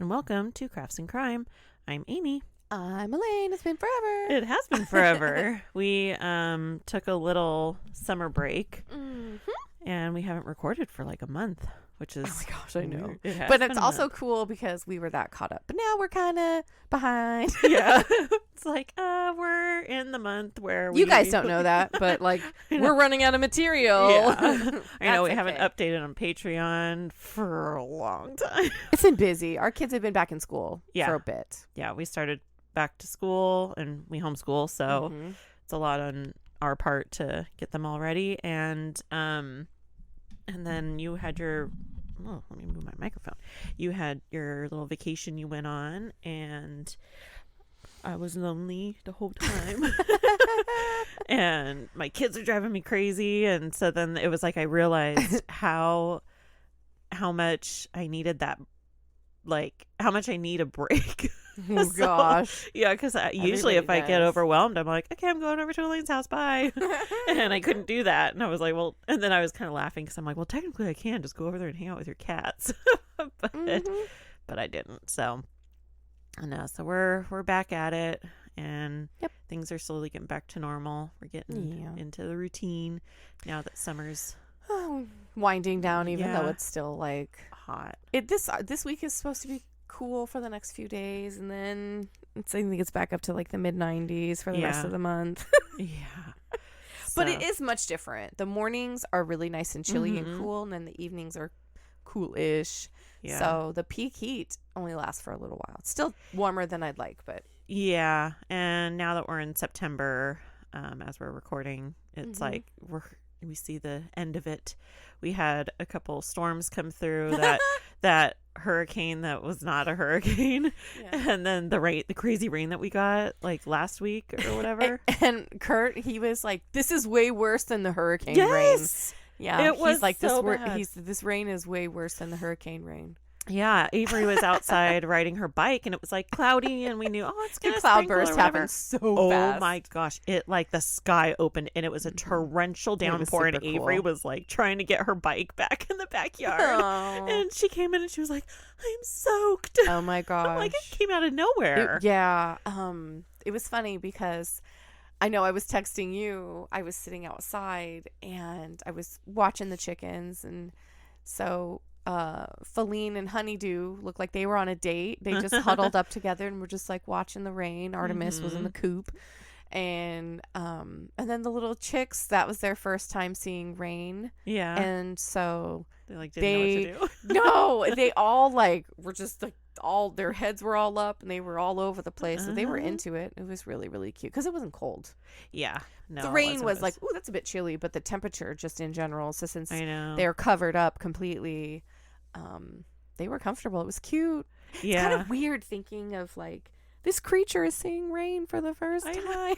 and welcome to Crafts and Crime. I'm Amy. I'm Elaine. It's been forever. It has been forever. We took a little summer break, and we haven't recorded for like a month, which is... Oh my gosh, I know. But it's also cool because we were that caught up. But now we're kind of behind. Yeah. It's like, we're in the month where we... You guys don't know that, but like, we're running out of material. Yeah. I know we haven't updated on Patreon for a long time. It's been busy. Our kids have been back in school for a bit. Yeah, we started back to school and we homeschool, so it's a lot on our part to get them all ready. And then you had your... Oh, let me move my microphone. You had your little vacation you went on, and I was lonely the whole time. And my kids are driving me crazy. And so then it was like I realized how much I needed that, like how much I need a break. Oh gosh. Yeah, because usually if I get overwhelmed, I'm like, okay, I'm going over to Elaine's house, bye. And I couldn't do that. And I was like, well, and then I was kind of laughing because I'm like, well, technically I can just go over there and hang out with your cats. But I didn't. So I know. So we're back at it, and things are slowly getting back to normal. We're getting into the routine now that summer's winding down, even though it's still like hot. This week is supposed to be cool for the next few days, and then I think it's back up to like the mid 90s for the rest of the month. But it is much different. The mornings are really nice and chilly and cool, and then the evenings are cool-ish. So the peak heat only lasts for a little while. It's still warmer than I'd like, but and now that we're in September, as we're recording, it's like we see the end of it. We had a couple storms come through, that hurricane that was not a hurricane, and then the crazy rain that we got like last week or whatever. And Kurt, he was like, "This is way worse than the hurricane rain." Yeah, it was like so bad. This rain is way worse than the hurricane rain. Yeah, Avery was outside riding her bike, and it was like cloudy, and we knew, it's gonna the cloudburst happened so fast. Oh my gosh, it like the sky opened, and it was a torrential downpour, and Avery was like trying to get her bike back in the backyard, and she came in and she was like, "I'm soaked." Oh my gosh! Like it came out of nowhere. It was funny because I know I was texting you. I was sitting outside and I was watching the chickens, and so Feline and Honeydew looked like they were on a date. They just huddled up together and were just like watching the rain. Artemis was in the coop, and then the little chicks, that was their first time seeing rain. Yeah, and so they didn't know what to do. No, they all like were just like, all their heads were all up and they were all over the place. So they were into it. It was really, really cute because it wasn't cold. Yeah. No, the rain was like, ooh, that's a bit chilly, but the temperature just in general, so since they're covered up completely, they were comfortable. It was cute. Yeah. It's kind of weird thinking of like, this creature is seeing rain for the first time.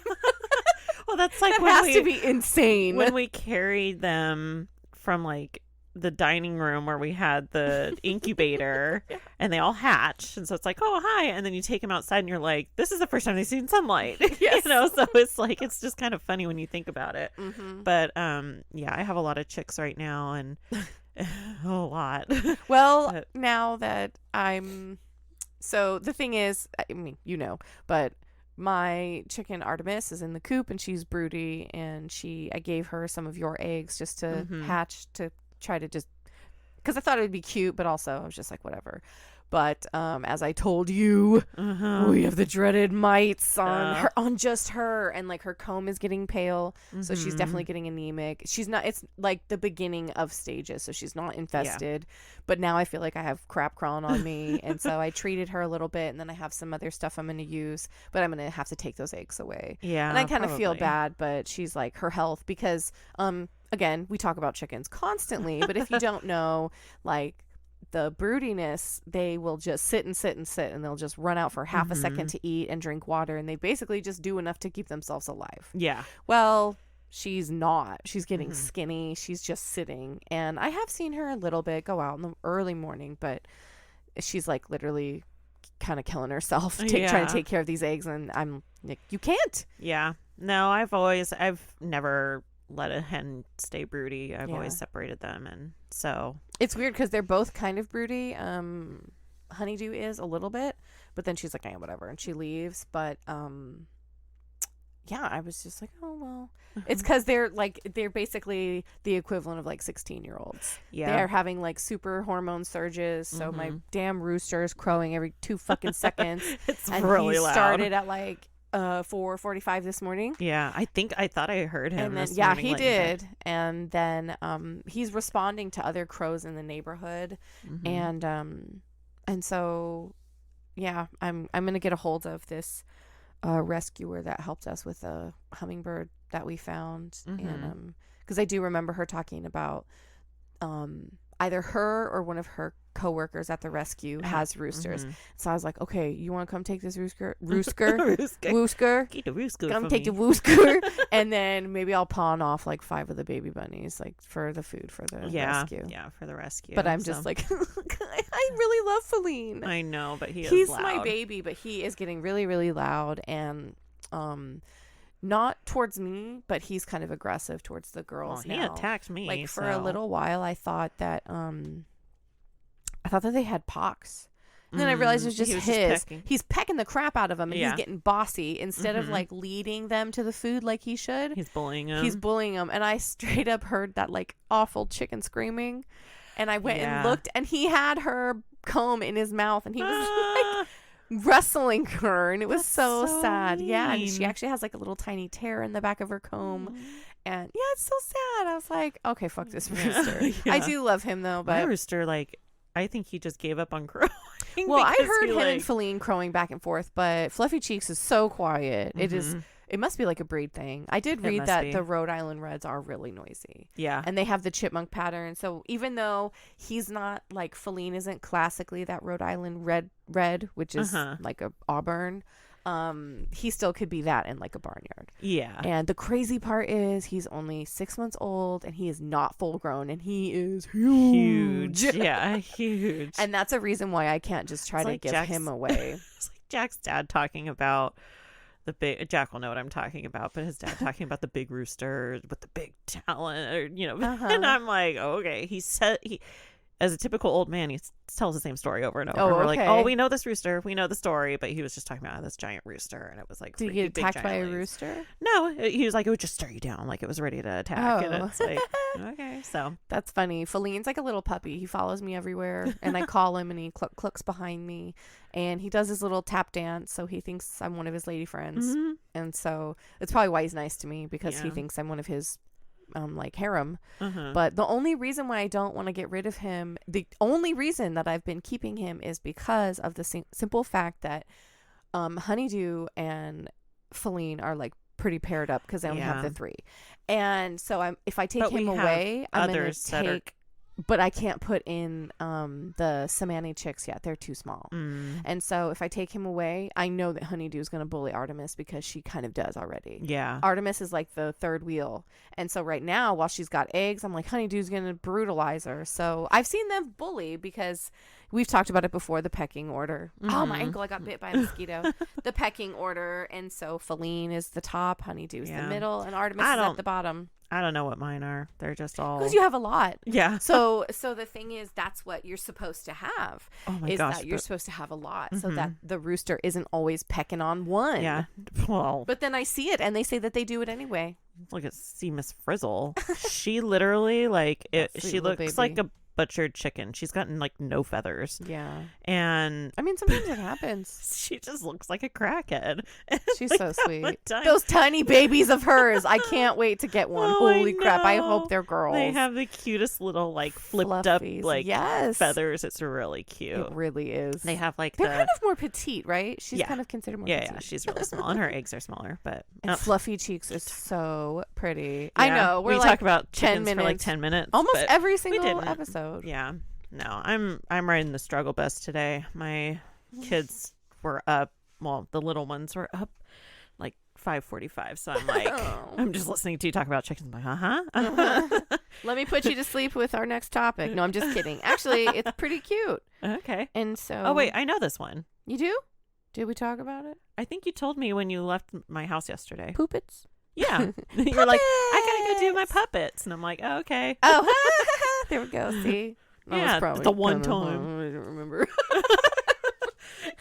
Well, that's like that has to be insane. When we carried them from like the dining room where we had the incubator and they all hatch, and so it's like, oh hi, and then you take them outside and you're like, this is the first time they've seen sunlight. Yes. So it's like, it's just kind of funny when you think about it. But I have a lot of chicks right now, and a lot. Well, now that so the thing is, I mean, but my chicken Artemis is in the coop and she's broody, and I gave her some of your eggs just to hatch, to try to just, because I thought it would be cute, but also I was just like, whatever. But as I told you, we have the dreaded mites on just her, and like her comb is getting pale, so she's definitely getting anemic. She's not, it's like the beginning of stages, so she's not infested, but now I feel like I have crap crawling on me, and so I treated her a little bit, and then I have some other stuff I'm going to use, but I'm going to have to take those eggs away. Yeah, and I kind of feel bad, but she's like, her health, because again, we talk about chickens constantly, but if you don't know, like, the broodiness, they will just sit, and they'll just run out for half a second to eat and drink water, and they basically just do enough to keep themselves alive. Yeah. Well, she's not. She's getting skinny. She's just sitting, and I have seen her a little bit go out in the early morning, but she's like literally kind of killing herself trying to take care of these eggs, and I'm like, you can't. Yeah. No, I've never let a hen stay broody. I've always separated them, and so it's weird because they're both kind of broody. Honeydew is a little bit, but then she's like, whatever, and she leaves. But yeah, I was just like, oh well, it's because they're basically the equivalent of like 16-year-olds. Yeah, they're having like super hormone surges. So my damn rooster is crowing every 2 fucking seconds. It's and really he loud. Started at like 4:45 this morning. Yeah, I thought I heard him. And then this yeah, morning he laying in bed. did. And then he's responding to other crows in the neighborhood, and so yeah, I'm gonna get a hold of this rescuer that helped us with a hummingbird that we found, and because I do remember her talking about either her or one of her coworkers at the rescue has roosters. So I was like, okay, you want to come take this woosker Get the rooster come for take me. the woosker, and then maybe I'll pawn off like 5 of the baby bunnies, like for the food for the rescue. Yeah, for the rescue. But I'm just like, I really love Feline. I know, but he's loud. my baby, but he is getting really, really loud, and not towards me, but he's kind of aggressive towards the girls. He now. attacked me. Like for a little while, I thought that they had pox. And then I realized it was just his. He's pecking the crap out of them, and he's getting bossy instead of like leading them to the food like he should. He's bullying them. And I straight up heard that like awful chicken screaming, and I went and looked, and he had her comb in his mouth, and he was like wrestling her, and it was so sad. Mean. Yeah, and she actually has like a little tiny tear in the back of her comb. And yeah, it's so sad. I was like, okay, fuck this rooster. I do love him though, but my rooster, like, I think he just gave up on crowing. Well, I heard him and Feline crowing back and forth, but Fluffy Cheeks is so quiet. It must be like a breed thing. I did read that the Rhode Island Reds are really noisy. Yeah. And they have the chipmunk pattern. So even though he's not like, Feline isn't classically that Rhode Island red, which is like a auburn, he still could be that in like a barnyard. Yeah. And the crazy part is he's only 6 months old, and he is not full grown, and he is huge. Yeah, huge. And that's a reason why I can't just try to give him away. It's like Jack's dad talking about the big. Jack will know what I'm talking about, but his dad talking about the big rooster with the big talent, or, you know. And I'm like, okay. He said as a typical old man, he tells the same story over and over. Oh, We're okay. like, oh, we know this rooster. We know the story. But he was just talking about this giant rooster. And it was like, did he get attacked by a rooster? No, he was like, it would just stare you down. Like it was ready to attack. And it's like, okay, so. That's funny. Feline's like a little puppy. He follows me everywhere. And I call him, and he clucks behind me. And he does his little tap dance. So he thinks I'm one of his lady friends. And so it's probably why he's nice to me, because he thinks I'm one of his like harem. But the only reason why I don't want to get rid of him, the only reason that I've been keeping him, is because of the simple fact that Honeydew and Feline are like pretty paired up, because I only have the 3. And so if I take him away, I'm going to take, but I can't put in the Samani chicks yet. They're too small. And so if I take him away, I know that Honeydew is going to bully Artemis, because she kind of does already. Yeah. Artemis is like the third wheel. And so right now, while she's got eggs, I'm like, Honeydew's going to brutalize her. So I've seen them bully, because we've talked about it before, the pecking order. Oh, my ankle, I got bit by a mosquito. The pecking order. And so Feline is the top, Honeydew's the middle, and Artemis is at the bottom. I don't know what mine are. They're just all, because you have a lot. Yeah. So the thing is, that's what you're supposed to have. Oh my gosh, that you're supposed to have a lot, so that the rooster isn't always pecking on one. Yeah. Well, but then I see it, and they say that they do it anyway. Look at Miss Frizzle. She literally, like, she looks like a butchered chicken. She's gotten like no feathers. Yeah. And I mean, sometimes it happens. She just looks like a crackhead. She's so sweet. Those tiny babies of hers. I can't wait to get one. Holy crap. I hope they're girls. They have the cutest little like flipped Fluffies. up like feathers. It's really cute. It really is. They have like they're kind of more petite, right? She's kind of considered more petite. Yeah, she's really small, and her eggs are smaller. But and Fluffy Cheeks is so pretty. I know. We like talk about 10 minutes for like 10 minutes. Almost every single episode. Yeah. No, I'm riding the struggle bus today. My kids were up. Well, the little ones were up like 5:45. So I'm like, I'm just listening to you talk about chickens. I'm like, Let me put you to sleep with our next topic. No, I'm just kidding. Actually, it's pretty cute. Okay. And so. Oh wait, I know this one. You do? Did we talk about it? I think you told me when you left my house yesterday. Poopets. Yeah. You're like, I gotta go do my puppets, and I'm like, oh, okay. Oh, 'There we go. See, that was Yeah, the one time. I don't remember.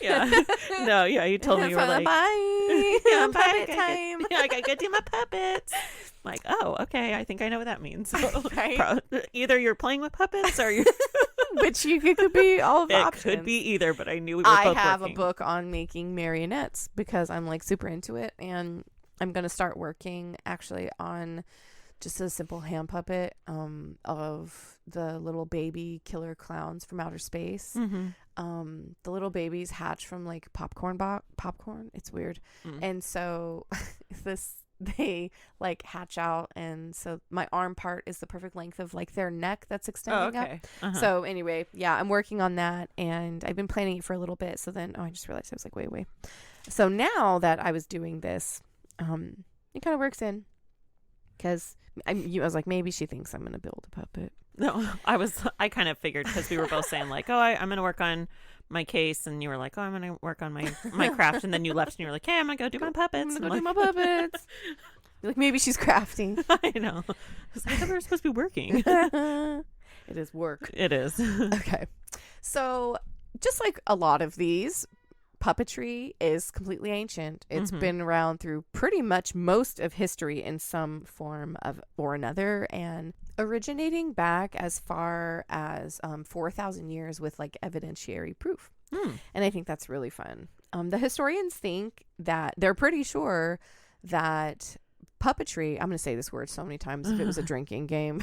Yeah. No, yeah, you told me you were like, bye. yeah, Puppet bye. time. Yeah, I gotta do my puppets. I'm like, oh, okay, I think I know what that means. Right? Either you're playing with puppets or you're. Which it could be all of the It options. could be either, but I knew we were I both have working. a book on making marionettes because I'm like super into it, and I'm gonna start working actually on just a simple hand puppet of the little baby killer clowns from outer space. The little babies hatch from like popcorn. It's weird. And so they like hatch out, and so my arm part is the perfect length of like their neck that's extending up. So anyway, yeah, I'm working on that, and I've been planning it for a little bit. So then I just realized I was like, wait. So now that I was doing this, it kind of works in, because I was like, maybe she thinks I'm gonna build a puppet. No, I kind of figured, because we were both saying like, oh, I'm going to work on my case. And you were like, oh, I'm going to work on my craft. And then you left and you were like, hey, I'm going to go do my puppets. I'm going to do my puppets. You're like, maybe she's crafting. I know. I was like, I thought we were supposed to be working. It is work. It is. Okay. So just like a lot of these, puppetry is completely ancient. It's been around through pretty much most of history in some form of or another, and originating back as far as 4,000 years with like evidentiary proof. And I think that's really fun. The historians think that they're pretty sure that puppetry, I'm going to say this word so many times if it was a drinking game.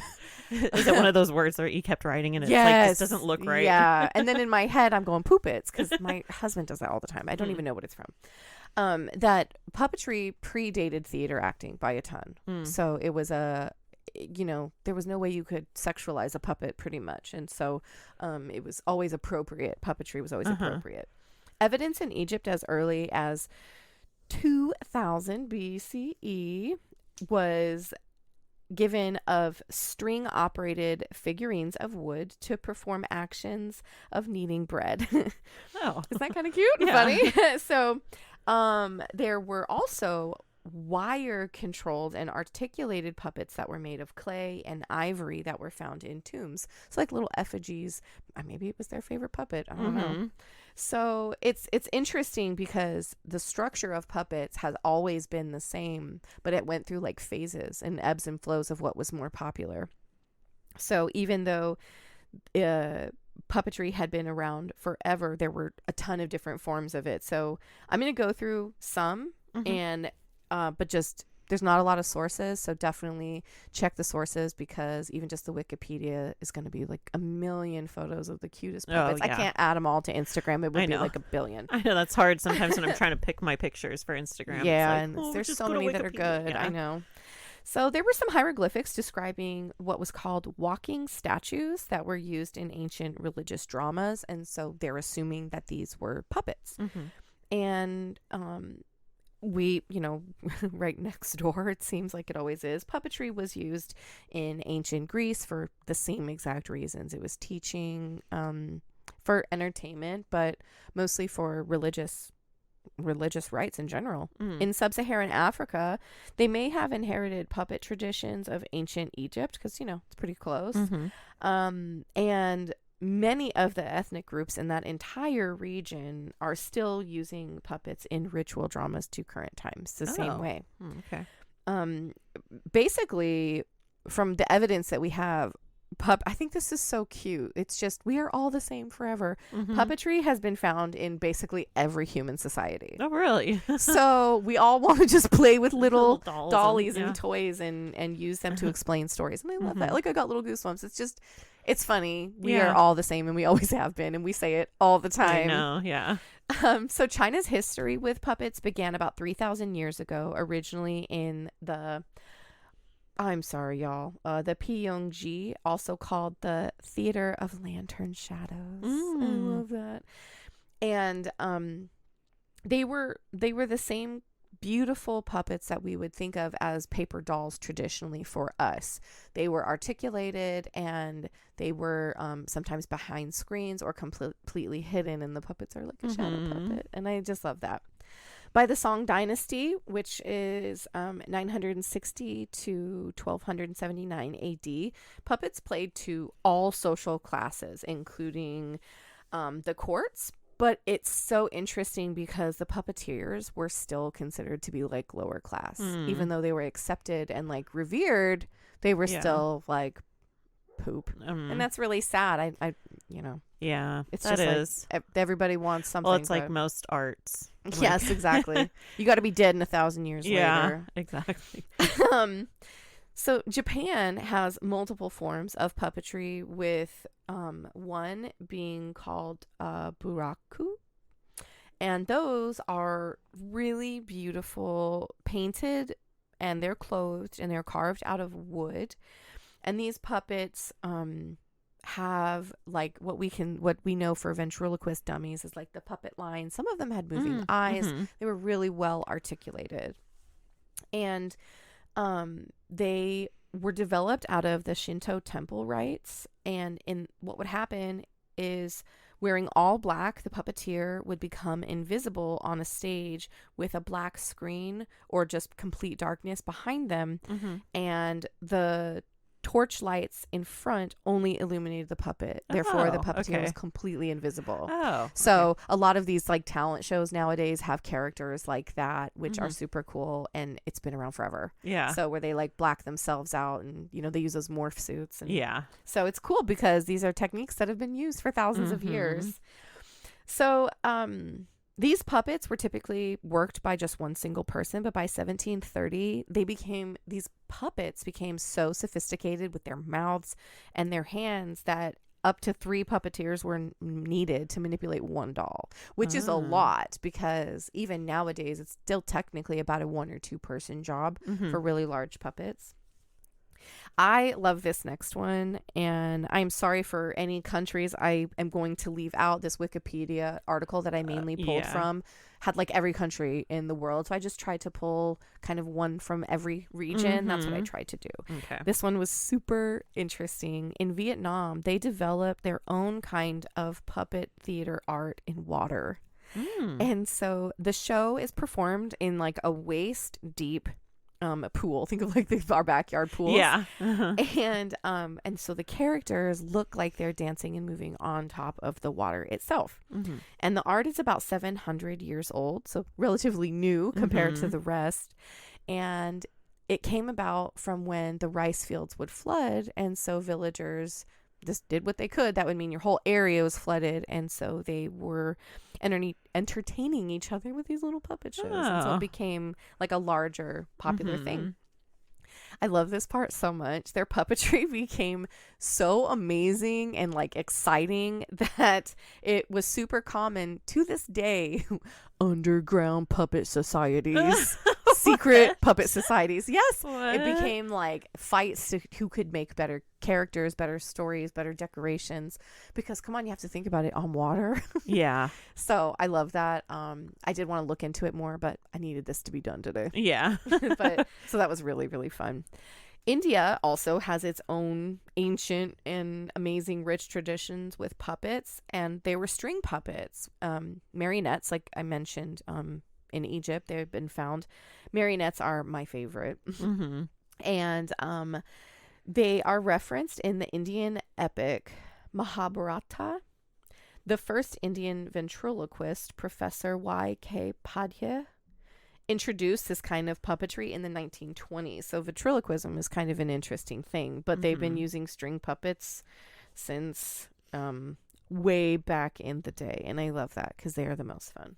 Is it one of those words where you kept writing and it's yes, like, this doesn't look right? Yeah. And then in my head, I'm going poopits, because my husband does that all the time. I don't even know what it's from. That puppetry predated theater acting by a ton. So it was there was no way you could sexualize a puppet pretty much. And so it was always appropriate. Puppetry was always appropriate. Evidence in Egypt as early as 2000 BCE was given of string operated figurines of wood to perform actions of kneading bread. Oh, is that kind of cute and funny? So there were also wire controlled and articulated puppets that were made of clay and ivory that were found in tombs. So like little effigies. Maybe it was their favorite puppet. I don't know. So it's interesting because the structure of puppets has always been the same, but it went through like phases and ebbs and flows of what was more popular. So even though puppetry had been around forever, there were a ton of different forms of it. So I'm going to go through some and but just there's not a lot of sources, so definitely check the sources, because even just the Wikipedia is going to be like a million photos of the cutest puppets. I can't add them all to Instagram. It would be like a billion. I know that's hard sometimes when I'm trying to pick my pictures for Instagram. Yeah, it's like, and there's so many that are good. Yeah. I know. So there were some hieroglyphics describing what was called walking statues that were used in ancient religious dramas, and so they're assuming that these were puppets. And we, right next door, it seems like it always is, puppetry was used in ancient Greece for the same exact reasons. It was teaching, for entertainment, but mostly for religious rites in general. In sub-Saharan Africa, they may have inherited puppet traditions of ancient Egypt, because it's pretty close. And many of the ethnic groups in that entire region are still using puppets in ritual dramas to current times the same way. Okay. Basically, from the evidence that we have, I think this is so cute. It's just, we are all the same forever. Puppetry has been found in basically every human society. Oh, really? So we all want to just play with little dollies and and toys and use them to explain stories. And I love that. Like, I got little goosebumps. It's funny. We are all the same, and we always have been, and we say it all the time. I know, yeah. So China's history with puppets began about 3,000 years ago, originally in the, I'm sorry, y'all, the Pyongji, also called the Theater of Lantern Shadows. I love that. And they were the same beautiful puppets that we would think of as paper dolls traditionally for us. They were articulated, and they were sometimes behind screens or completely hidden, and the puppets are like a shadow puppet. And I just love that. By the Song Dynasty, which is 960 to 1279 AD, puppets played to all social classes, including the courts, But it's so interesting because the puppeteers were still considered to be like lower class, even though they were accepted and like revered. They were still like poop, and that's really sad. I you know, it's that just is. like everybody wants something. Well, it's like most arts. Yes, exactly. You got to be dead in 1,000 years later. Exactly. So Japan has multiple forms of puppetry, with one being called buraku. And those are really beautiful, painted, and they're clothed and they're carved out of wood. And these puppets have like what we know for ventriloquist dummies is like the puppet line. Some of them had moving eyes. They were really well articulated. And they were developed out of the Shinto temple rites. And what would happen is, wearing all black, the puppeteer would become invisible on a stage with a black screen or just complete darkness behind them. And the torch lights in front only illuminated the puppet. Therefore, the puppeteer was completely invisible. So a lot of these like talent shows nowadays have characters like that, which are super cool, and it's been around forever. So where they like black themselves out, and you know, they use those morph suits. And so it's cool because these are techniques that have been used for thousands of years. So these puppets were typically worked by just one single person, but by 1730, these puppets became so sophisticated with their mouths and their hands that up to 3 puppeteers were needed to manipulate one doll, which is a lot, because even nowadays it's still technically about a 1 or 2 person job for really large puppets. I love this next one, and I'm sorry for any countries I am going to leave out. This Wikipedia article that I mainly pulled from had like every country in the world, so I just tried to pull kind of one from every region. That's what I tried to do. This one was super interesting. In Vietnam, they developed their own kind of puppet theater art in water. And so the show is performed in like a waist deep pool. Think of like our backyard pools. And so the characters look like they're dancing and moving on top of the water itself. And the art is about 700 years old, so relatively new compared to the rest. And it came about from when the rice fields would flood, and so villagers just did what they could. That would mean your whole area was flooded, and so they were entertaining each other with these little puppet shows. And so it became like a larger popular thing. I love this part so much. Their puppetry became so amazing and like exciting that it was super common to this day. Underground puppet societies. Secret puppet societies. Yes. What? It became like fights to who could make better characters, better stories, better decorations, because come on, you have to think about it on water. So I love that. I did want to look into it more, but I needed this to be done today. But so that was really, really fun. India also has its own ancient and amazing rich traditions with puppets, and they were string puppets, marionettes, like I mentioned. In Egypt, they've been found. Marionettes are my favorite. And they are referenced in the Indian epic Mahabharata. The first Indian ventriloquist, Professor Y.K. Padhya, introduced this kind of puppetry in the 1920s. So ventriloquism is kind of an interesting thing, but they've been using string puppets since way back in the day. And I love that because they are the most fun.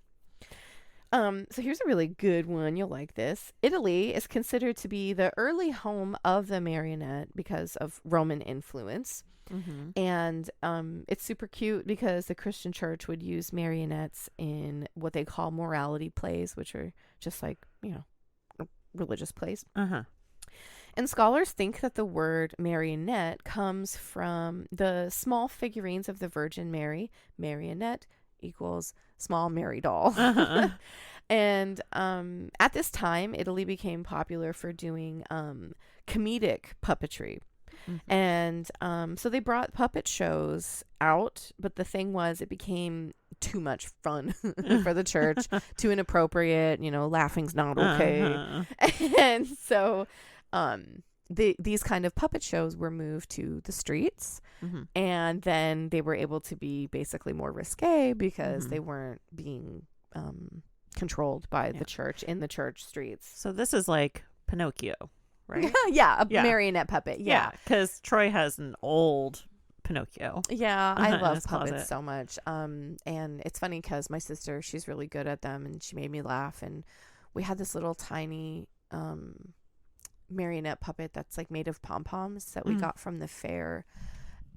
So here's a really good one. You'll like this. Italy is considered to be the early home of the marionette because of Roman influence. And it's super cute because the Christian church would use marionettes in what they call morality plays, which are just like, you know, religious plays. And scholars think that the word marionette comes from the small figurines of the Virgin Mary. Marionette equals small Mary doll. And at this time, Italy became popular for doing comedic puppetry. And so they brought puppet shows out, but the thing was, it became too much fun for the church, too inappropriate, you know, laughing's not okay. And so these kind of puppet shows were moved to the streets, and then they were able to be basically more risque because they weren't being controlled by the church in the church streets. So this is like Pinocchio, right? Yeah, marionette puppet. Yeah, because Troy has an old Pinocchio. Yeah, I in love his puppets closet. so much. And it's funny because my sister, she's really good at them, and she made me laugh. And we had this little tiny marionette puppet that's like made of pom-poms that we got from the fair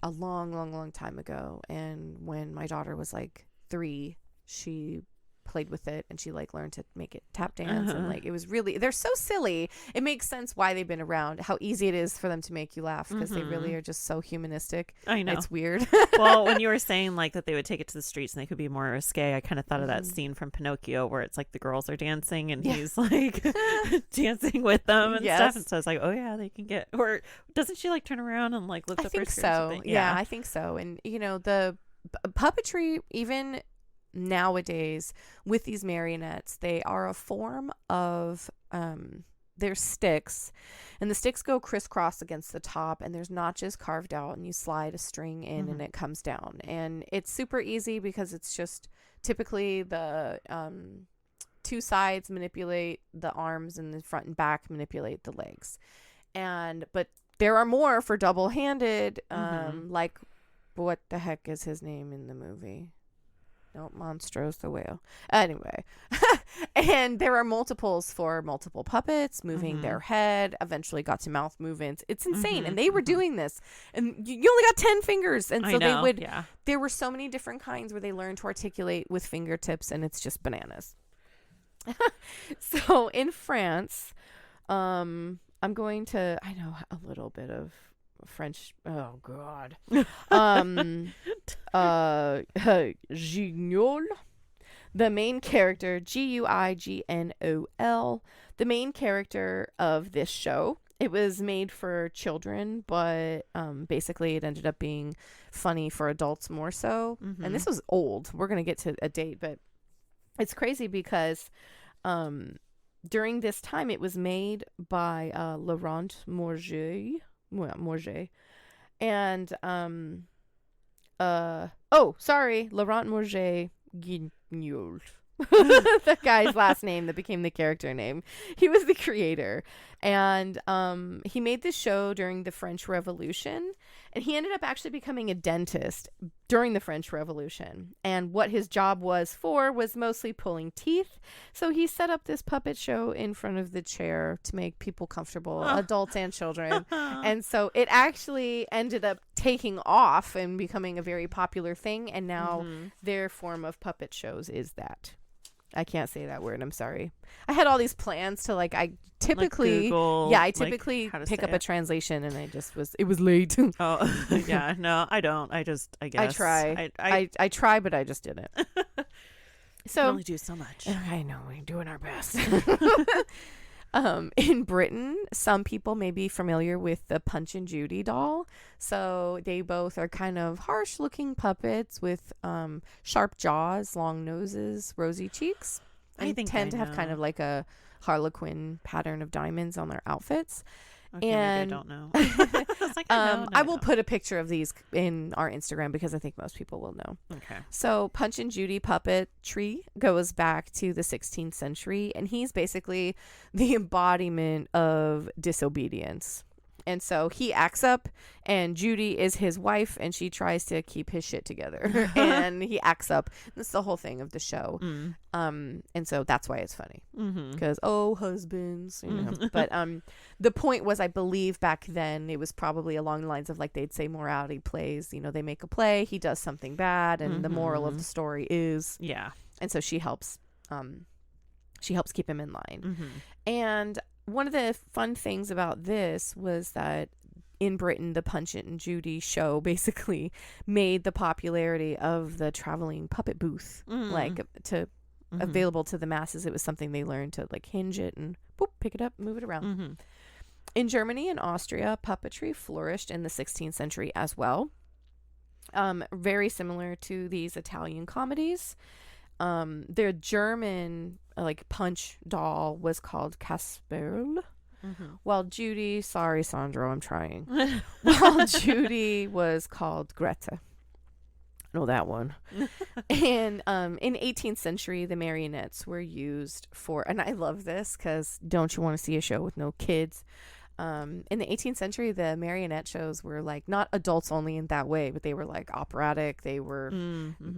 a long, long, long time ago. And when my daughter was like 3, she played with it, and she like learned to make it tap dance, and like it was really, they're so silly. It makes sense why they've been around, how easy it is for them to make you laugh, because they really are just so humanistic. I know, it's weird. Well, when you were saying like that they would take it to the streets and they could be more risque, I kind of thought of that scene from Pinocchio where it's like the girls are dancing and he's like dancing with them and stuff, and so it's like, oh yeah, they can get, or doesn't she like turn around and like lift up her skirt or something? Yeah, I think so. And you know, the puppetry, even nowadays with these marionettes, they are a form of they're sticks, and the sticks go crisscross against the top, and there's notches carved out, and you slide a string in and it comes down, and it's super easy because it's just typically the 2 sides manipulate the arms, and the front and back manipulate the legs. But there are more for double-handed, like what the heck is his name in the movie? No, Monstros the whale. Anyway, and there are multiples for multiple puppets moving their head, eventually got to mouth movements. It's insane. And they were doing this, and you only got 10 fingers. And so they would, there were so many different kinds where they learned to articulate with fingertips, and it's just bananas. So in France, I'm going to, I know a little bit of French. Oh God. Guignol, the main character, Guignol, the main character of this show. It was made for children, but basically it ended up being funny for adults more so. And this was old. We're gonna get to a date, but it's crazy because during this time it was made by Laurent Morget. And Laurent Morget Guignol. The guy's last name that became the character name. He was the creator, and he made this show during the French Revolution, and he ended up actually becoming a dentist during the French Revolution, and what his job was mostly pulling teeth. So he set up this puppet show in front of the chair to make people comfortable, adults and children. And so it actually ended up taking off and becoming a very popular thing, and now their form of puppet shows is that. I can't say that word. I'm sorry. I had all these plans to I typically, like Google, I typically pick up a translation, and it was late. Oh, yeah. No, I don't. I guess. I try. I try, but I just didn't. So we only do so much. I know, we're doing our best. In Britain, some people may be familiar with the Punch and Judy doll. So they both are kind of harsh-looking puppets with sharp jaws, long noses, rosy cheeks, and tend to have kind of like a Harlequin pattern of diamonds on their outfits. Okay, and maybe I don't know. I will put a picture of these in our Instagram because I think most people will know. Okay. So Punch and Judy puppetry goes back to the 16th century, and he's basically the embodiment of disobedience. And so he acts up, and Judy is his wife, and she tries to keep his shit together. And he acts up. That's the whole thing of the show. And so that's why it's funny. Because, husbands, you know. But the point was, I believe back then, it was probably along the lines of they'd say morality plays. You know, they make a play, he does something bad, and the moral of the story is. Yeah. And so she helps keep him in line. And one of the fun things about this was that in Britain, the Punch and Judy show basically made the popularity of the traveling puppet booth available to the masses. It was something they learned to hinge it and pick it up, move it around. In Germany and Austria, puppetry flourished in the 16th century as well. Very similar to these Italian comedies. Their German Punch doll was called Kasperl, while Judy, sorry, Sandro, I'm trying. While Judy was called Greta. Know that one. And in 18th century, the marionettes were used for, and I love this because don't you want to see a show with no kids? In the 18th century, the marionette shows were like not adults only in that way, but they were like operatic. They were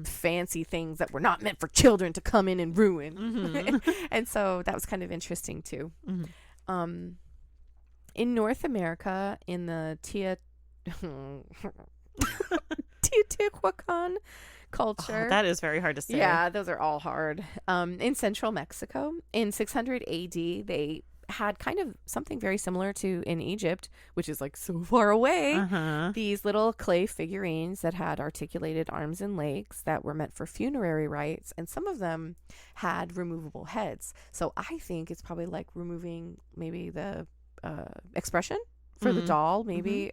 fancy things that were not meant for children to come in and ruin. And so that was kind of interesting too. In North America, in the Teotihuacan culture. Oh, that is very hard to say. Yeah, those are all hard. In central Mexico, in 600 AD, they had kind of something very similar to in Egypt, which is like so far away. These little clay figurines that had articulated arms and legs that were meant for funerary rites, and some of them had removable heads. So I think it's probably like removing maybe the expression for the doll, maybe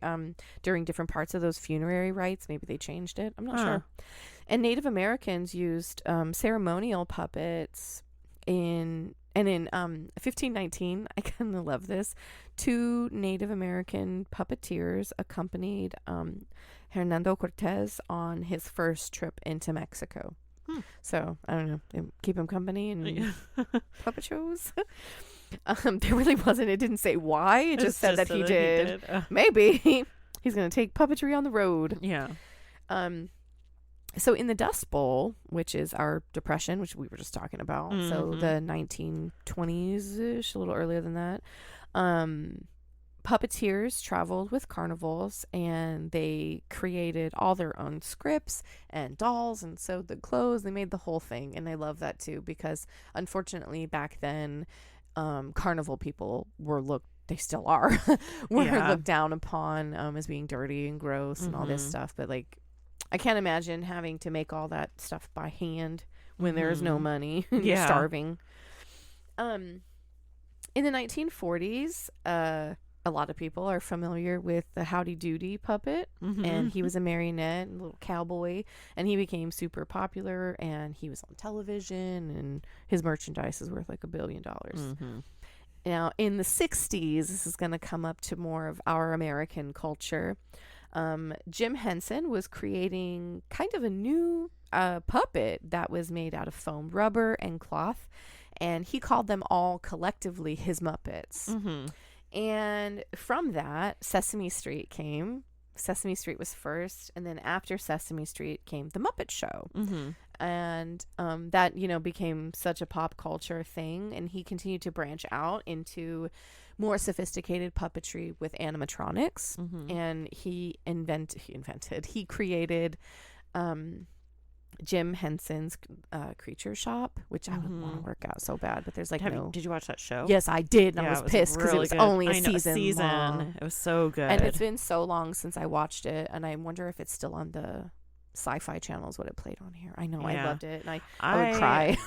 during different parts of those funerary rites. Maybe they changed it. I'm not sure. And Native Americans used ceremonial puppets in 1519, I kind of love this, 2 Native American puppeteers accompanied Hernando Cortez on his first trip into Mexico. So, I don't know, they keep him company in puppet shows. There really wasn't, it didn't say why, it just said that he did. Maybe he's going to take puppetry on the road. Yeah. So in the Dust Bowl, which is our depression, which we were just talking about, so the 1920s-ish, a little earlier than that, puppeteers traveled with carnivals, and they created all their own scripts and dolls and sewed the clothes. They made the whole thing, and I love that too, because unfortunately back then, carnival people were they still are, looked down upon as being dirty and gross and all this stuff, but like, I can't imagine having to make all that stuff by hand when there's no money and you're starving. In the 1940s, a lot of people are familiar with the Howdy Doody puppet, and he was a marionette, a little cowboy, and he became super popular, and he was on television, and his merchandise is worth like $1 billion. Now, in the 60s, this is going to come up to more of our American culture. Jim Henson was creating kind of a new puppet that was made out of foam, rubber, and cloth, and he called them all collectively his Muppets. And from that, Sesame Street came. Sesame Street was first, and then after Sesame Street came The Muppet Show. And that, became such a pop culture thing, and he continued to branch out into more sophisticated puppetry with animatronics, and he created Jim Henson's Creature Shop, which I would want to work out so bad, but there's like Did you watch that show? Yes, I did, and I was pissed because it was only a season long. It was so good, and it's been so long since I watched it, and I wonder if it's still on the Sci-Fi Channel is what it played on here. I know, I loved it, and I would cry.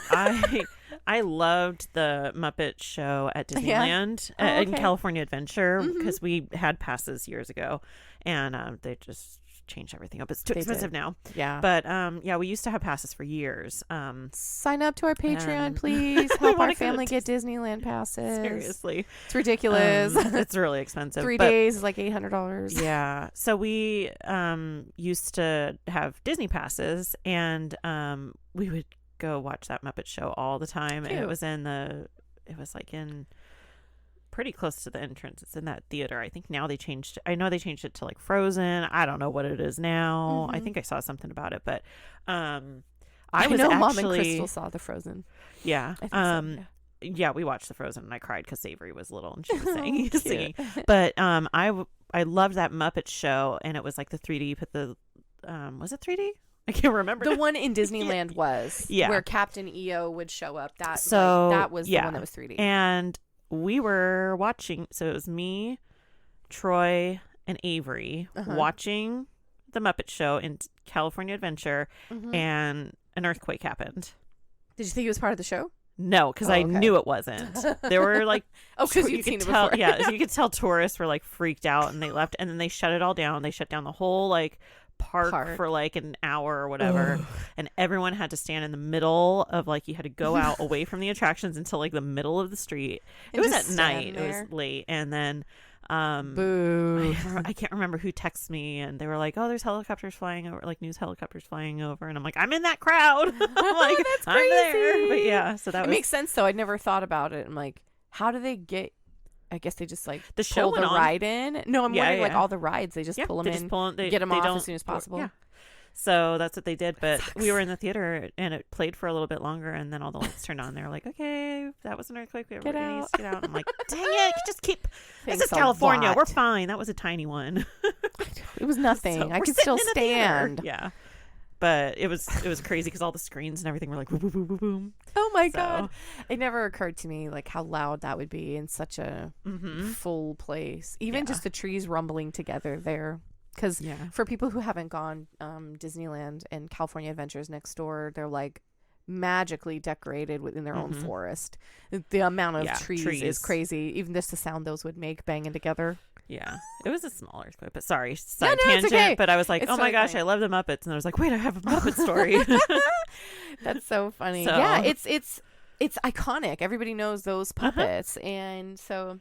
I loved the Muppet Show at Disneyland in California Adventure, because we had passes years ago, and they just changed everything up. It's too expensive now. Yeah. But we used to have passes for years. Sign up to our Patreon, please. Help our family get Disneyland passes. Seriously. It's ridiculous. It's really expensive. 3 days is like $800. Yeah. So we used to have Disney passes, and we would go watch that Muppet Show all the time. Cute. And it was in pretty close to the entrance. It's in that theater. I think now they changed it to like Frozen. I don't know what it is now. I think I saw something about it, but I know Mom and Crystal saw the Frozen. Yeah. I think so, yeah, we watched the Frozen, and I cried because Savory was little and she was singing. But I loved that Muppet Show, and it was like the 3D. You put the was it 3D? I can't remember. The one in Disneyland was where Captain EO would show up. That was the one that was 3D. And we were watching, so it was me, Troy, and Avery watching the Muppet Show in California Adventure, and an earthquake happened. Did you think it was part of the show? No, because I knew it wasn't. There were like, because you could tell, so you could tell tourists were like freaked out, and they left, and then they shut it all down. They shut down the whole like park for like an hour or whatever. And everyone had to stand in the middle of like, you had to go out away from the attractions until like the middle of the street. It was at night. It was late. And then boo. I can't remember who texted me, and they were like, oh, there's helicopters flying over, like news helicopters flying over, and I'm like, I'm in that crowd. I'm like, that's I'm there. But yeah, so that makes sense though. I'd never thought about it. I'm like, how do they get, I guess they just like the show pull the ride in. No, I'm wondering like all the rides, they just pull them in, get them off as soon as possible. Yeah. So that's what they did. But we were in the theater and it played for a little bit longer, and then all the lights turned on. They were like, okay, that was an earthquake. Get out. Get out. I'm like, dang it, just keep. This is California. We're fine. That was a tiny one. It was nothing. So I could still stand. Yeah. But it was crazy because all the screens and everything were like boom, boom, boom, boom, boom. Oh my God. It never occurred to me like how loud that would be in such a full place. Even just the trees rumbling together there. Because for people who haven't gone, Disneyland and California Adventures next door, they're like magically decorated within their own forest. The amount of trees is crazy. Even just the sound those would make banging together. Yeah, it was a small earthquake, but sorry, side tangent. Okay. But I was like, oh my gosh, I love the Muppets, and I was like, wait, I have a Muppet story. That's so funny. So. Yeah, it's iconic. Everybody knows those puppets, and so,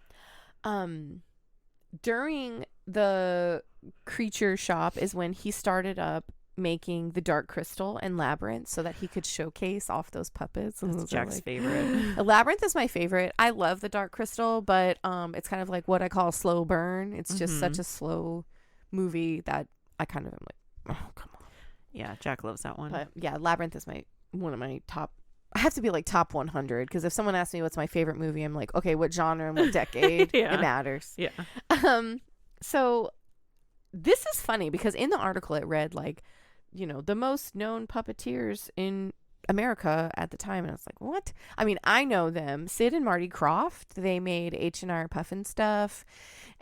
during the Creature Shop is when he started up making the Dark Crystal and Labyrinth so that he could showcase off those puppets. That's Jack's favorite. Labyrinth is my favorite. I love the Dark Crystal, but it's kind of like what I call a slow burn. It's just such a slow movie that I kind of am like, oh, come on. Yeah, Jack loves that one. But yeah, Labyrinth is one of my top. I have to be like top 100 because if someone asks me what's my favorite movie, I'm like, okay, what genre and what decade? It matters. Yeah. So this is funny because in the article it read like, you know, the most known puppeteers in America at the time, and I was like, what? I mean, I know them. Sid and Marty Krofft, they made H&R Puffin stuff,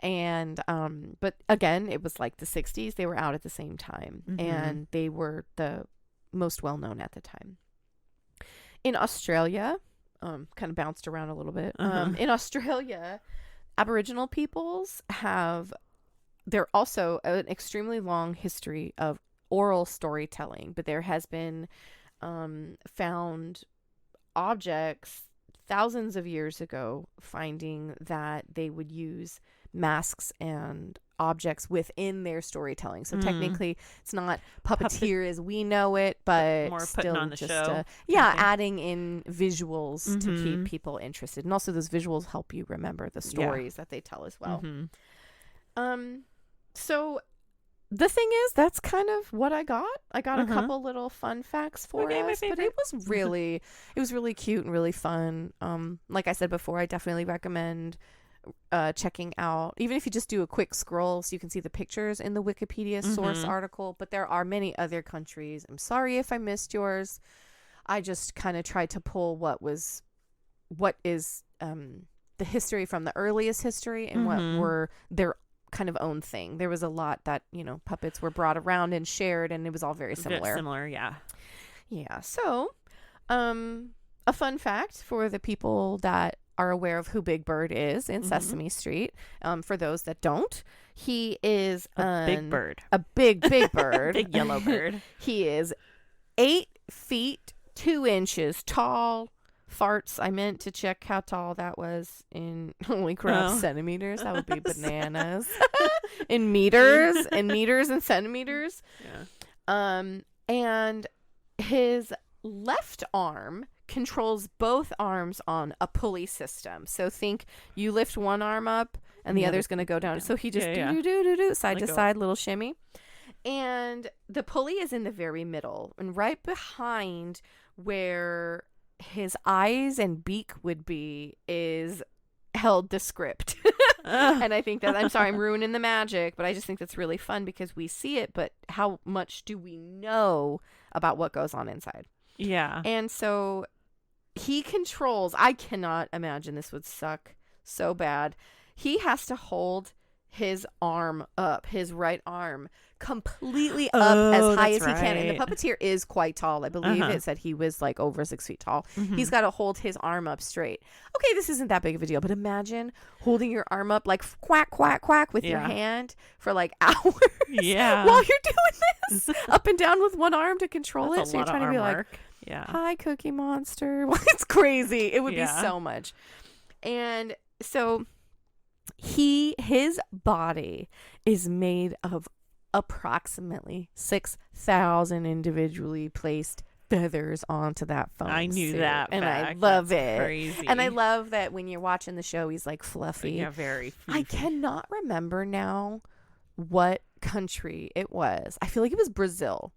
and but again, it was like the 60s. They were out at the same time, and they were the most well known at the time. In Australia, kind of bounced around a little bit. In Australia, Aboriginal peoples they're also an extremely long history of oral storytelling, but there has been found objects thousands of years ago finding that they would use masks and objects within their storytelling. So technically it's not puppeteer as we know it, but more still putting on the just show. Adding in visuals to keep people interested. And also those visuals help you remember the stories that they tell as well. So the thing is, that's kind of what I got. I got a couple little fun facts for us, but it was really cute and really fun. Like I said before, I definitely recommend checking out, even if you just do a quick scroll so you can see the pictures in the Wikipedia source article. But there are many other countries. I'm sorry if I missed yours. I just kind of tried to pull what is the history from the earliest history and what were their kind of own thing. There was a lot that, you know, puppets were brought around and shared, and it was all very similar. Yeah. So a fun fact for the people that are aware of who Big Bird is in Sesame Street, for those that don't, he is a big bird, a big bird. Big yellow bird. He is 8 feet 2 inches tall. Farts, I meant to check how tall that was in holy crap centimeters. That would be bananas. in meters and centimeters. Yeah. And his left arm controls both arms on a pulley system. So think you lift one arm up and the other's going to go down. So he just do side to side, little shimmy. And the pulley is in the very middle, and right behind where his eyes and beak would be is held the script. And I think that, I'm sorry, I'm ruining the magic, but I just think that's really fun because we see it, but how much do we know about what goes on inside? Yeah. And so he controls, I cannot imagine this would suck so bad. He has to hold his arm up, his right arm completely up as high as he can. And the puppeteer is quite tall. I believe it said he was like over 6 feet tall. He's got to hold his arm up straight. Okay, this isn't that big of a deal, but imagine holding your arm up like quack, quack, quack with your hand for like hours while you're doing this up and down with one arm to control it. So you're trying to be like, hi, Cookie Monster. It's crazy. It would be so much. And so his body is made of approximately 6,000 individually placed feathers onto that foam I knew suit. that and fact. I love That's it. Crazy. And I love that when you're watching the show, he's like fluffy. Yeah, very floofy. I cannot remember now what country it was. I feel like it was Brazil.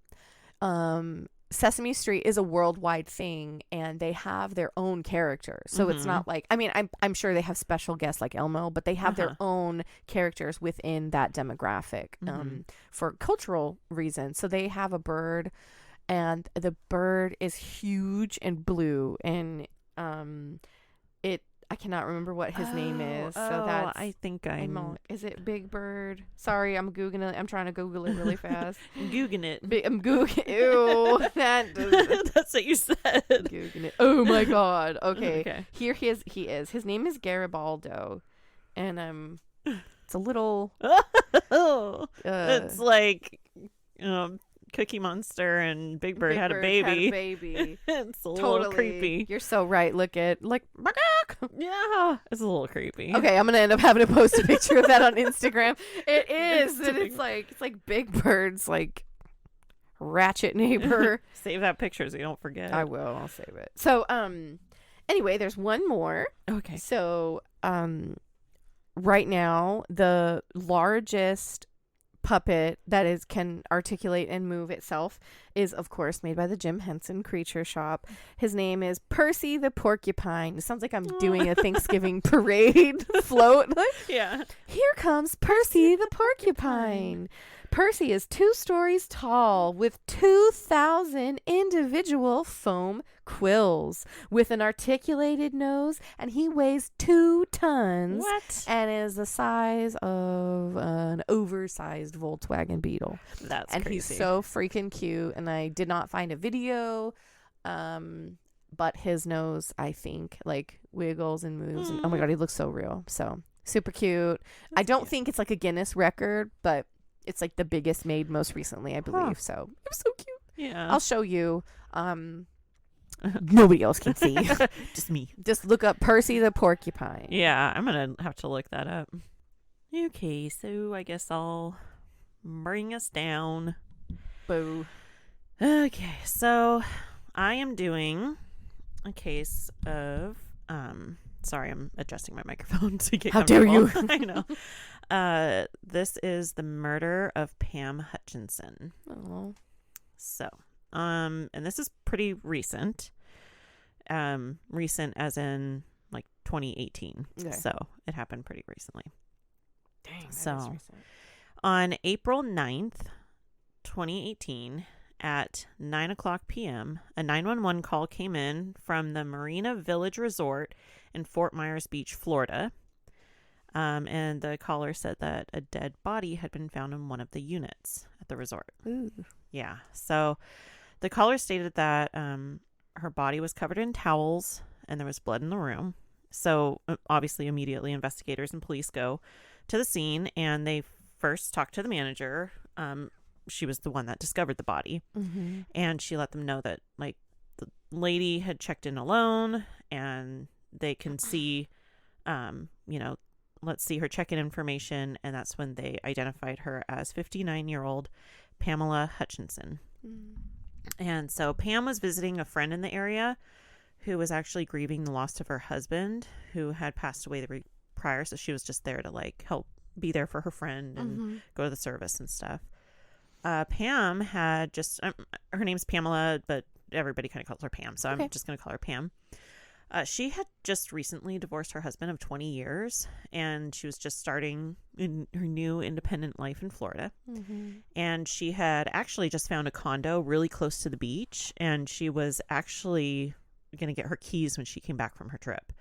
Sesame Street is a worldwide thing, and they have their own characters. So it's not like, I mean, I'm sure they have special guests like Elmo, but they have their own characters within that demographic for cultural reasons. So they have a bird, and the bird is huge and blue, and I cannot remember what his name is. So that's, I think is it Big Bird? Sorry, I'm Googling it. I'm trying to Google it really fast. Googling it. I'm Googling. Ew, that's what you said. Googling it. Oh my God. Okay. Here he is. His name is Garibaldo, and it's a little. It's like Cookie Monster and Big Bird had a baby. It's a little creepy. You're so right. Look at yeah, it's a little creepy. Okay, I'm gonna end up having to post a picture of that on Instagram. It is, and it's like Big Bird's like ratchet neighbor. Save that picture so you don't forget. I will. I'll save it. So anyway, there's one more. Okay. So right now the largest puppet that can articulate and move itself is, of course, made by the Jim Henson Creature Shop. His name is Percy the Porcupine. It sounds like I'm doing a Thanksgiving parade float. Yeah. Here comes Percy the Porcupine. Percy is 2 stories tall with 2,000 individual foam quills with an articulated nose, and he weighs 2 tons. What? And is the size of an oversized Volkswagen Beetle. That's and crazy. He's so freaking cute, and I did not find a video, but his nose, I think, like wiggles and moves, and oh my God, he looks so real. So super cute. I don't think it's like a Guinness record, but it's like the biggest made most recently, I believe. So it was so cute. Yeah. I'll show you. Nobody else can see. Just me. Just look up Percy the Porcupine. Yeah, I'm going to have to look that up. Okay, so I guess I'll bring us down. Boo. Okay, so I am doing a case of sorry, I'm adjusting my microphone to get How dare you? I know. This is the murder of Pam Hutchinson. Oh. So, and this is pretty recent. Recent as in like 2018. Okay. So it happened pretty recently. Dang, that is So recent. on April 9th, 2018, at 9:00 p.m., a 911 call came in from the Marina Village Resort in Fort Myers Beach, Florida. And the caller said that a dead body had been found in one of the units at the resort. Ooh. Yeah. So the caller stated that her body was covered in towels and there was blood in the room. So obviously, immediately, investigators and police go to the scene, and they first talked to the manager. She was the one that discovered the body. Mm-hmm. And she let them know that, like, the lady had checked in alone, and they can see, let's see her check-in information. And that's when they identified her as 59-year-old Pamela Hutchinson. Mm. And so Pam was visiting a friend in the area who was actually grieving the loss of her husband, who had passed away the week prior. So she was just there to, like, help be there for her friend and go to the service and stuff. Pam had just, her name's Pamela, but everybody kind of calls her Pam. So I'm just going to call her Pam. She had just recently divorced her husband of 20 years, and she was just starting in her new independent life in Florida. Mm-hmm. And she had actually just found a condo really close to the beach, and she was actually going to get her keys when she came back from her trip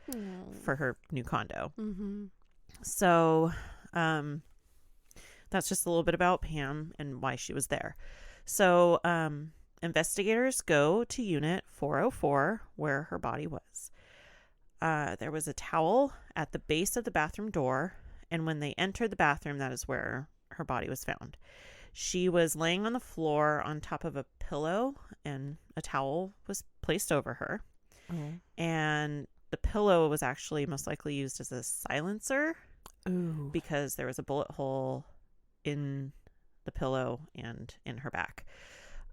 for her new condo. Mm-hmm. So that's just a little bit about Pam and why she was there. So investigators go to unit 404 where her body was. There was a towel at the base of the bathroom door, and when they entered the bathroom, that is where her body was found. She was laying on the floor on top of a pillow, and a towel was placed over her. And the pillow was actually most likely used as a silencer. Ooh. Because there was a bullet hole in the pillow and in her back.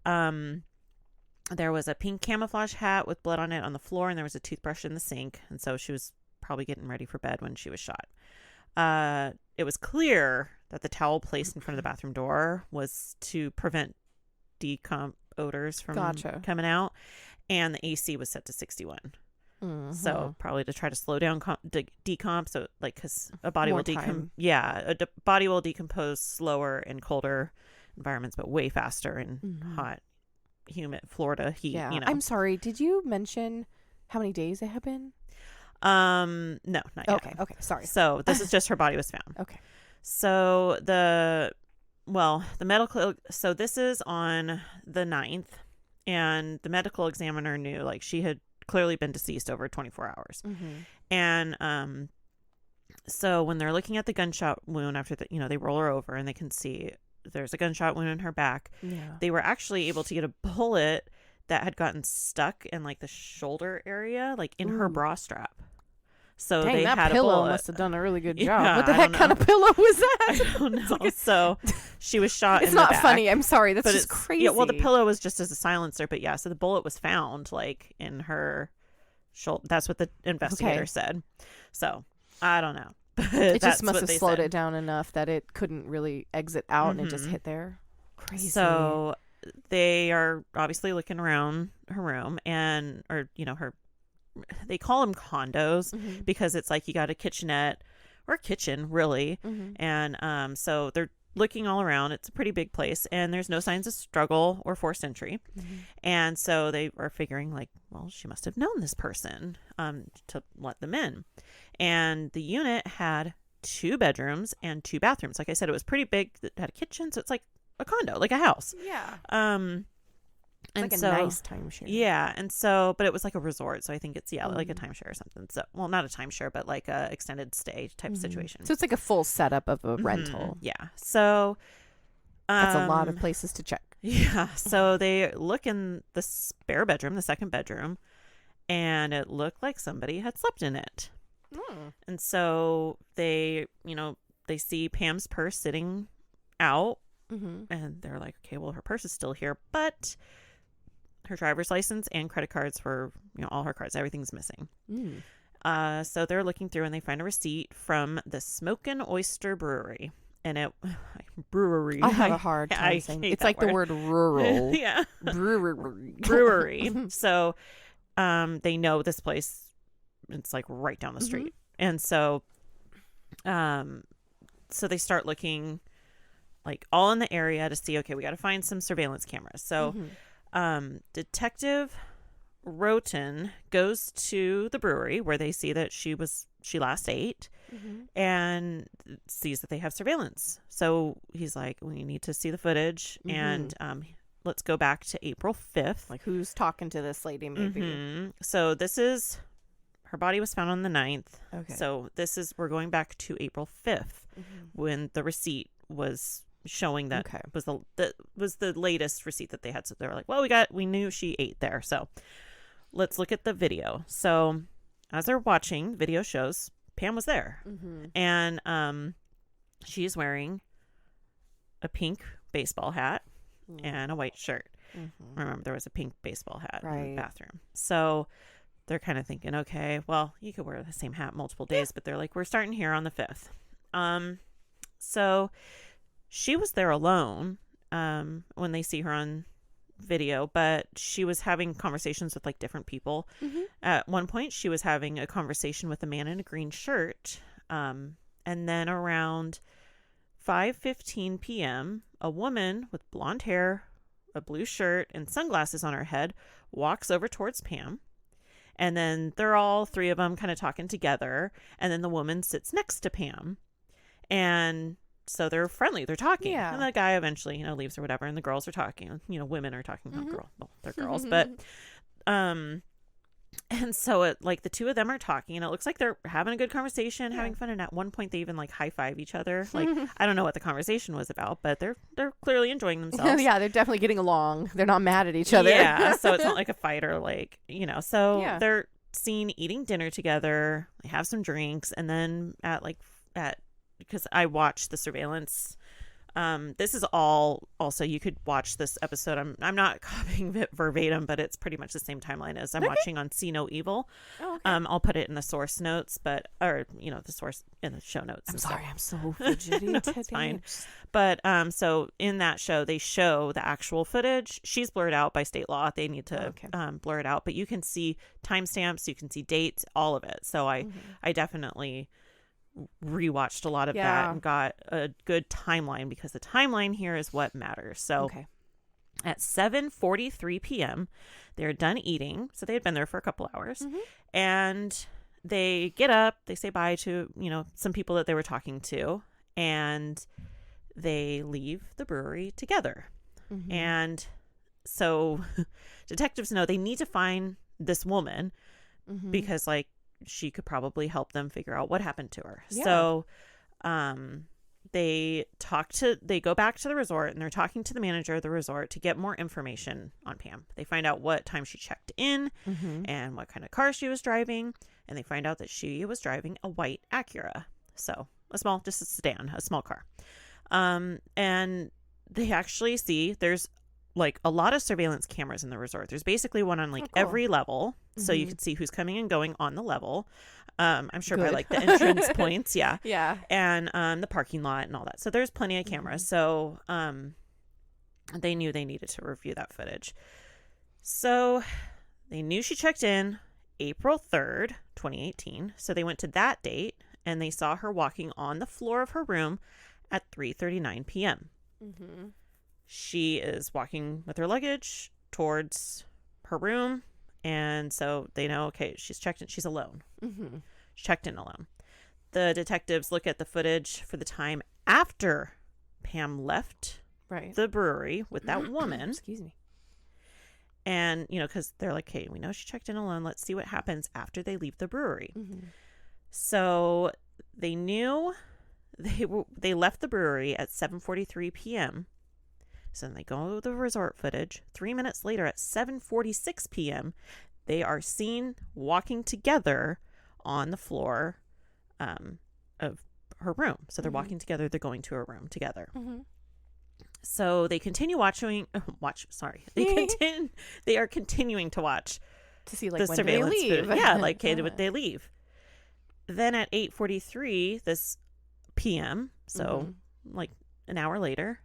There was a pink camouflage hat with blood on it on the floor, and there was a toothbrush in the sink. And so she was probably getting ready for bed when she was shot. It was clear that the towel placed in front of the bathroom door was to prevent decomp odors from coming out. And the AC was set to 61. So probably to try to slow down decomp. So like, because a body will body will decompose slower in colder environments, but way faster in hot, humid Florida heat. Yeah. You know. I'm sorry. Did you mention how many days it had been? No, not yet. Okay. Sorry. So this is just her body was found. Okay. So the medical. So this is on the 9th, and the medical examiner knew like she had clearly been deceased over 24 hours. And so when they're looking at the gunshot wound after they roll her over and they can see there's a gunshot wound in her back. They were actually able to get a bullet that had gotten stuck in like the shoulder area, like in her bra strap. So dang, they that had pillow a bullet. must have done a really good job. Yeah, what the heck kind of pillow was that? I don't know. So she was shot it's in the back. not funny. I'm sorry. That's just crazy. Yeah, well, the pillow was just as a silencer, but yeah, so the bullet was found like in her shoulder. That's what the investigator said. So I don't know. But it just must have slowed it down enough that it couldn't really exit out and it just hit there. Crazy. So they are obviously looking around her room they call them condos because it's like you got a kitchenette or a kitchen really. And so they're looking all around. It's a pretty big place and there's no signs of struggle or forced entry. And so they are figuring like, well, she must have known this person to let them in. And the unit had 2 bedrooms and 2 bathrooms. Like I said, it was pretty big. It had a kitchen, so it's like a condo, like a house. Yeah. And like so, a nice timeshare. Yeah. And so, but it was like a resort. So I think it's, like a timeshare or something. So, well, not a timeshare, but like a extended stay type situation. So it's like a full setup of a rental. Yeah. So that's a lot of places to check. Yeah. So they look in the spare bedroom, the second bedroom, and it looked like somebody had slept in it. And so they see Pam's purse sitting out and they're like, okay, well, her purse is still here, but her driver's license and credit cards for, all her cards, everything's missing. So they're looking through and they find a receipt from the Smokin' Oyster Brewery. And brewery. I have a hard time saying it's like the word rural. Yeah. Brewery. So they know this place. It's like right down the street. And so they start looking like all in the area to see, okay, we got to find some surveillance cameras. So Detective Roten goes to the brewery where they see that she last ate and sees that they have surveillance. So he's like, we need to see the footage and let's go back to April 5th. Like who's talking to this lady maybe. So her body was found on the 9th. Okay. So we're going back to April 5th when the receipt was showing that was the latest receipt that they had. So they were like, well, we knew she ate there. So let's look at the video. So as they're watching, the video shows Pam was there. And she's wearing a pink baseball hat and a white shirt. Remember, there was a pink baseball hat in the bathroom. So they're kind of thinking, okay, well, you could wear the same hat multiple days, but they're like, we're starting here on the 5th. So she was there alone when they see her on video, but she was having conversations with like different people. At one point, she was having a conversation with a man in a green shirt. And then around 5:15 p.m., a woman with blonde hair, a blue shirt, and sunglasses on her head walks over towards Pam. And then they're all 3 of them kind of talking together. And then the woman sits next to Pam. And so they're friendly. They're talking. Yeah. And the guy eventually, leaves or whatever. And the girls are talking. Women are talking. Mm-hmm. Not girls. Well, they're girls. But, and so the two of them are talking, and it looks like they're having a good conversation, having fun. And at one point, they even high five each other. I don't know what the conversation was about, but they're clearly enjoying themselves. Yeah, they're definitely getting along. They're not mad at each other. Yeah, so it's not like a fight or So they're seen eating dinner together. They have some drinks, and then because I watched the surveillance. This is all also, you could watch this episode. I'm not copying it verbatim, but it's pretty much the same timeline as I'm watching on See No Evil. Oh, okay. I'll put it in the source notes, the source in the show notes. I'm sorry, I'm so fidgety No, today. it's fine. But so in that show, they show the actual footage. She's blurred out by state law. They need to blur it out, but you can see timestamps, you can see dates, all of it. So I definitely rewatched a lot of that and got a good timeline, because the timeline here is what matters. So at 7:43 p.m. they're done eating. So they had been there for a couple hours, and they get up, they say bye to some people that they were talking to, and they leave the brewery together. And so detectives know they need to find this woman, because she could probably help them figure out what happened to her. Yeah. So they go back to the resort, and they're talking to the manager of the resort to get more information on Pam. They find out what time she checked in and what kind of car she was driving. And they find out that she was driving a white Acura. So just a sedan, a small car. And they actually see there's a lot of surveillance cameras in the resort. There's basically one on every level. So you can see who's coming and going on the level. I'm sure by the entrance points. Yeah. Yeah. And the parking lot and all that. So there's plenty of cameras. So they knew they needed to review that footage. So they knew she checked in April 3rd, 2018. So they went to that date, and they saw her walking on the floor of her room at 3:39 p.m. She is walking with her luggage towards her room. And so they know, okay, she's checked in. She's alone. She checked in alone. The detectives look at the footage for the time after Pam left the brewery with that woman. Excuse me. And, because they're like, hey, we know she checked in alone. Let's see what happens after they leave the brewery. So they knew they left the brewery at 7:43 p.m. So then they go to the resort footage. 3 minutes later at 7:46 p.m., they are seen walking together on the floor of her room. So they're walking together. They're going to her room together. So they continue They are continuing to watch to see the when surveillance they leave. footage. Yeah, would they leave? Then at 8:43 this p.m., so an hour later,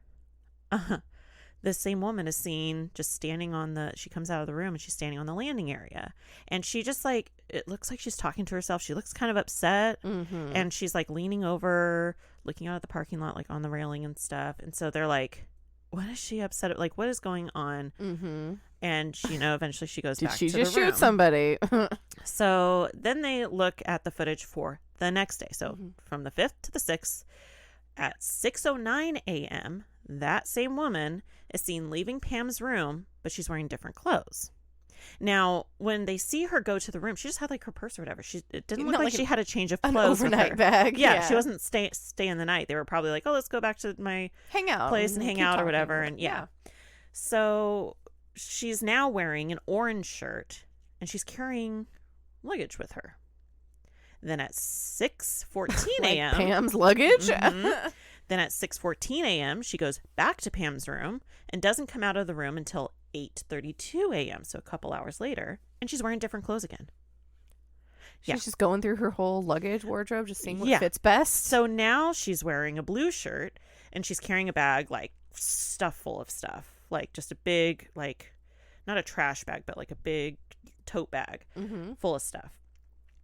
this same woman is seen just standing she comes out of the room, and she's standing on the landing area, and she just it looks like she's talking to herself. She looks kind of upset, and she's leaning over, looking out at the parking lot, on the railing and stuff. And so they're like, what is she upset at? What is going on? And she, eventually she goes back to the room. Did she just shoot somebody? So then they look at the footage for the next day. So from the 5th to the 6th at 6:09 a.m., that same woman is seen leaving Pam's room, but she's wearing different clothes. Now, when they see her go to the room, she just had her purse or whatever. It didn't look like she had a change of clothes. An overnight bag. Yeah, she wasn't staying the night. They were probably like, oh, let's go back to my place and hang out or whatever. And yeah. So she's now wearing an orange shirt, and she's carrying luggage with her. Then at 6:14 a.m. Pam's luggage? Then at 6:14 a.m., she goes back to Pam's room and doesn't come out of the room until 8:32 a.m., so a couple hours later, and she's wearing different clothes again. She's just going through her whole luggage wardrobe, just seeing what fits best. So now she's wearing a blue shirt, and she's carrying a bag, stuff full of stuff. Just a big, not a trash bag, but a big tote bag full of stuff.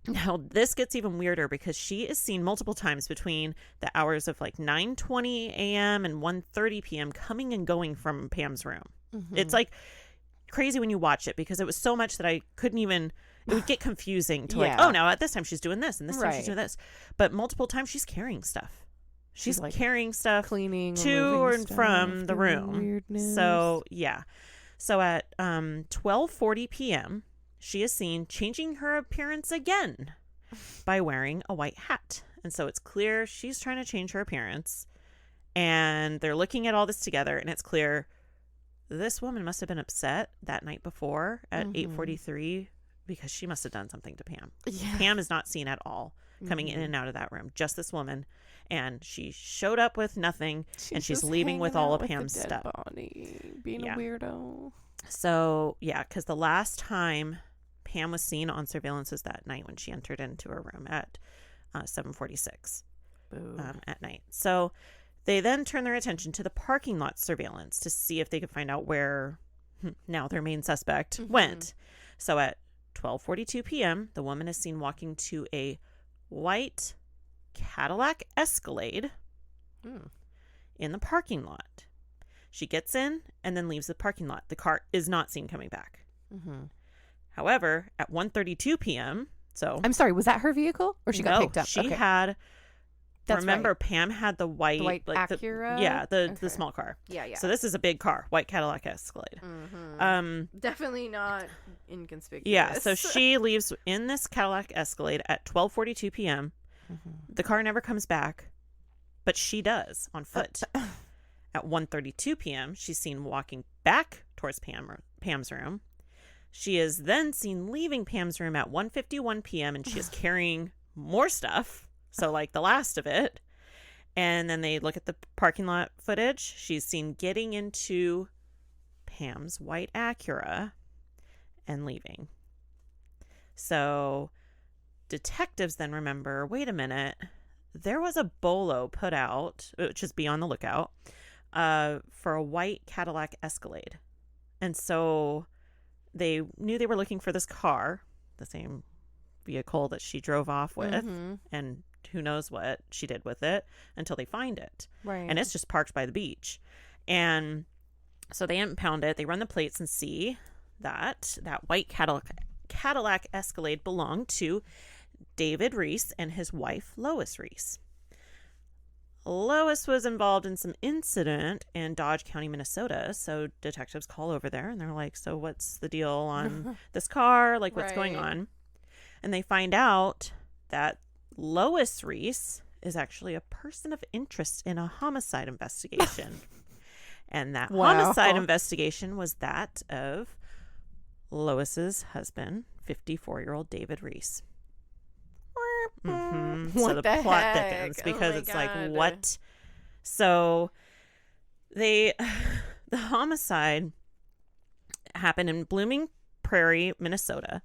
Now, this gets even weirder because she is seen multiple times between the hours of 9:20 a.m. and 1:30 p.m. coming and going from Pam's room. It's crazy when you watch it, because it was so much that I couldn't even, it would get confusing to oh, now at this time she's doing this and this time she's doing this. But multiple times she's carrying stuff. She's like carrying stuff cleaning, to removing and from stuff, the doing room. weirdness. So, yeah. So at 12:40 p.m., she is seen changing her appearance again by wearing a white hat. And so it's clear she's trying to change her appearance. And they're looking at all this together, and it's clear this woman must have been upset that night before at 8:43 because she must have done something to Pam. Yeah. Pam is not seen at all coming in and out of that room, just this woman. And she showed up with nothing, and she's leaving with all of Pam's stuff. Body, being a weirdo. So, yeah, because the last time Pam was seen on surveillance was that night when she entered into her room at 7:46 at night. So they then turn their attention to the parking lot surveillance to see if they could find out where now their main suspect went. So at 12:42 p.m., the woman is seen walking to a white Cadillac Escalade in the parking lot. She gets in and then leaves the parking lot. The car is not seen coming back. However, at 1:32 p.m., so I'm sorry, was that her vehicle or she got picked up? She had. That's remember, right. Pam had the white like Acura. The small car. Yeah. So this is a big car, white Cadillac Escalade. Definitely not inconspicuous. Yeah. So she leaves in this Cadillac Escalade at 12:42 p.m. The car never comes back, but she does on foot. At 1:32 p.m., she's seen walking back towards Pam's room. She is then seen leaving Pam's room at 1:51 p.m. and she is carrying more stuff. So, like, the last of it. And then they look at the parking lot footage. She's seen getting into Pam's white Acura and leaving. So, detectives then remember, wait a minute, there was a bolo put out, which is be on the lookout, for a white Cadillac Escalade. And so they knew they were looking for this car, the same vehicle that she drove off with, and who knows what she did with it until they find it. Right. And it's just parked by the beach. And so they impound it. They run the plates and see that that white Cadillac Escalade belonged to David Reese and his wife, Lois Reese. Lois was involved in some incident in Dodge County, Minnesota. So detectives call over there and they're like, so what's the deal on this car? Like, what's going on? And they find out that Lois Reese is actually a person of interest in a homicide investigation. And that homicide investigation was that of Lois's husband, 54-year-old David Reese. So the plot thickens because it's like, what? So the homicide happened in Blooming Prairie, Minnesota.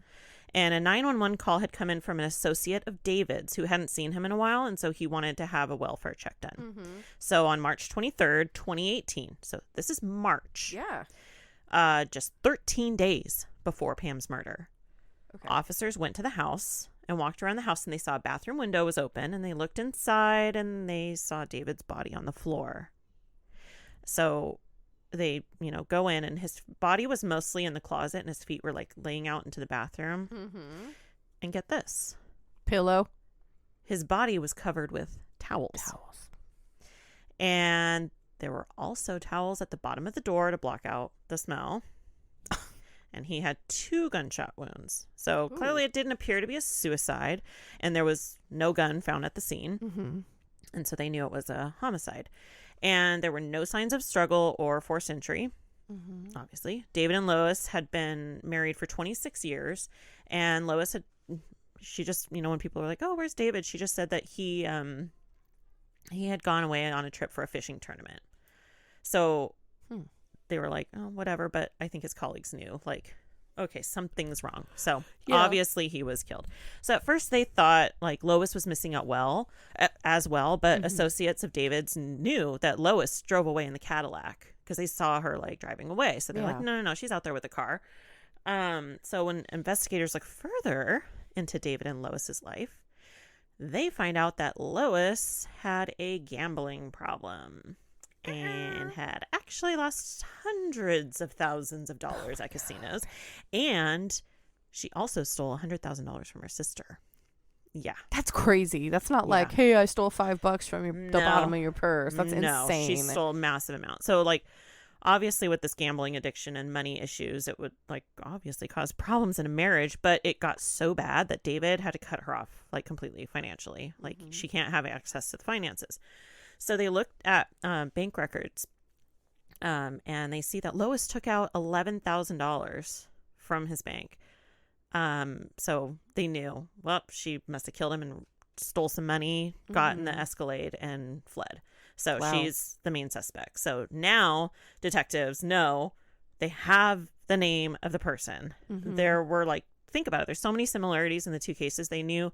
And a 911 call had come in from an associate of David's who hadn't seen him in a while. And so he wanted to have a welfare check done. So on March 23rd, 2018. So this is March. Yeah. Just 13 days before Pam's murder. Okay. Officers went to the house and walked around the house and they saw a bathroom window was open and they looked inside and they saw David's body on the floor. So they, go in and his body was mostly in the closet and his feet were like laying out into the bathroom. And get this. Pillow. His body was covered with towels. And there were also towels at the bottom of the door to block out the smell. And he had 2 gunshot wounds. So clearly it didn't appear to be a suicide. And there was no gun found at the scene. And so they knew it was a homicide. And there were no signs of struggle or forced entry, obviously. David and Lois had been married for 26 years. And Lois she just, when people were like, oh, where's David? She just said that he had gone away on a trip for a fishing tournament. So they were like, oh, whatever. But I think his colleagues knew, like, okay, something's wrong. So obviously he was killed. So at first they thought like Lois was missing out as well. But associates of David's knew that Lois drove away in the Cadillac because they saw her like driving away. So they're like, no, she's out there with the car. So when investigators look further into David and Lois's life, they find out that Lois had a gambling problem and had actually lost hundreds of thousands of dollars at casinos. And she also stole $100,000 from her sister. Yeah. That's crazy. That's not like, hey, I stole $5 from the bottom of your purse. That's insane. She stole a massive amount. So, like, obviously with this gambling addiction and money issues, it would, like, obviously cause problems in a marriage. But it got so bad that David had to cut her off, like, completely financially. Like, she can't have access to the finances. So they looked at bank records, and they see that Lois took out $11,000 from his bank. So they knew, well, she must have killed him and stole some money, got in the Escalade, and fled. So she's the main suspect. So now detectives know they have the name of the person. There were, like, think about it. There's so many similarities in the two cases. They knew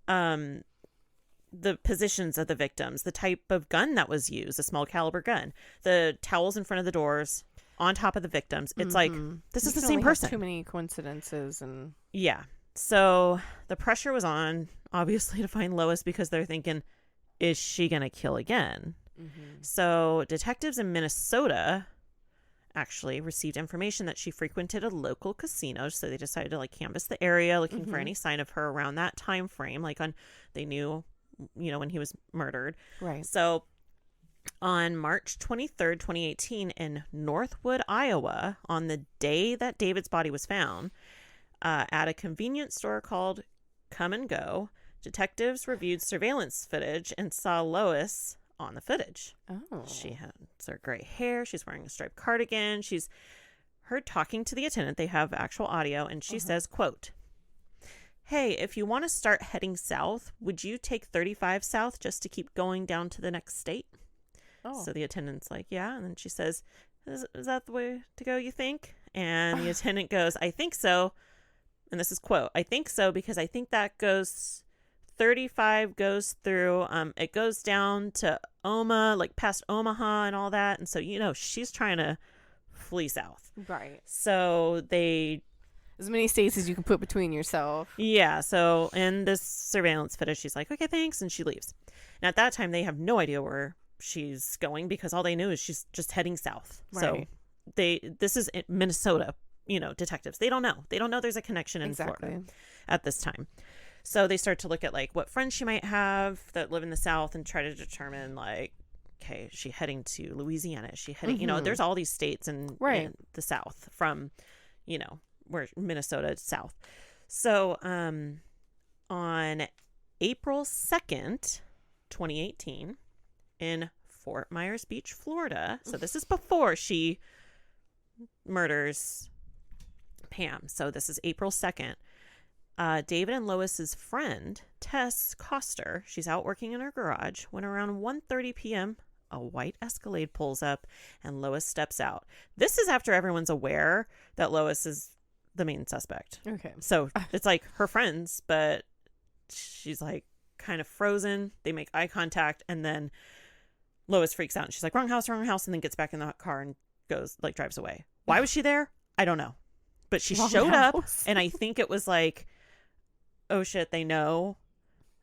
the positions of the victims, the type of gun that was used, a small caliber gun, the towels in front of the doors, on top of the victims. It's like, this is the same person. Too many coincidences. And yeah. So the pressure was on, obviously, to find Lois, because they're thinking, is she going to kill again? So detectives in Minnesota actually received information that she frequented a local casino. So they decided to, like, canvass the area, looking for any sign of her around that time frame. Like, they knew, when he was murdered. Right. So on March 23rd, 2018, in Northwood, Iowa, on the day that David's body was found, at a convenience store called Come and Go, detectives reviewed surveillance footage and saw Lois on the footage. Oh. She has her gray hair. She's wearing a striped cardigan. She's heard talking to the attendant. They have actual audio, and she says, quote, "Hey, if you want to start heading south, would you take 35 south just to keep going down to the next state?" Oh. So the attendant's like, yeah. And then she says, is that the way to go, you think? And the attendant goes, I think so. And this is quote, "I think so because I think that goes 35 goes through, it goes down to like past Omaha and all that." And so, she's trying to flee south. Right. So they... as many states as you can put between yourself. Yeah. So in this surveillance footage, she's like, okay, thanks. And she leaves. And at that time, they have no idea where she's going, because all they knew is she's just heading south. Right. So this is in Minnesota, detectives. They don't know there's a connection in Florida at this time. So they start to look at, like, what friends she might have that live in the South and try to determine, like, okay, is she heading to Louisiana? Is she heading, there's all these states in the South from, where Minnesota is south. So on April 2nd, 2018, in Fort Myers Beach, Florida. So this is before she murders Pam. So this is April 2nd. David and Lois's friend, Tess Coster, she's out working in her garage when around 1:30 p.m., a white Escalade pulls up and Lois steps out. This is after everyone's aware that Lois is the main suspect. Okay. So it's like her friends, but she's, like, kind of frozen. They make eye contact, and then Lois freaks out and she's like, wrong house, and then gets back in the car and goes, like, drives away. Why was she there? I don't know. But she showed up, and I think it was like, oh shit, they know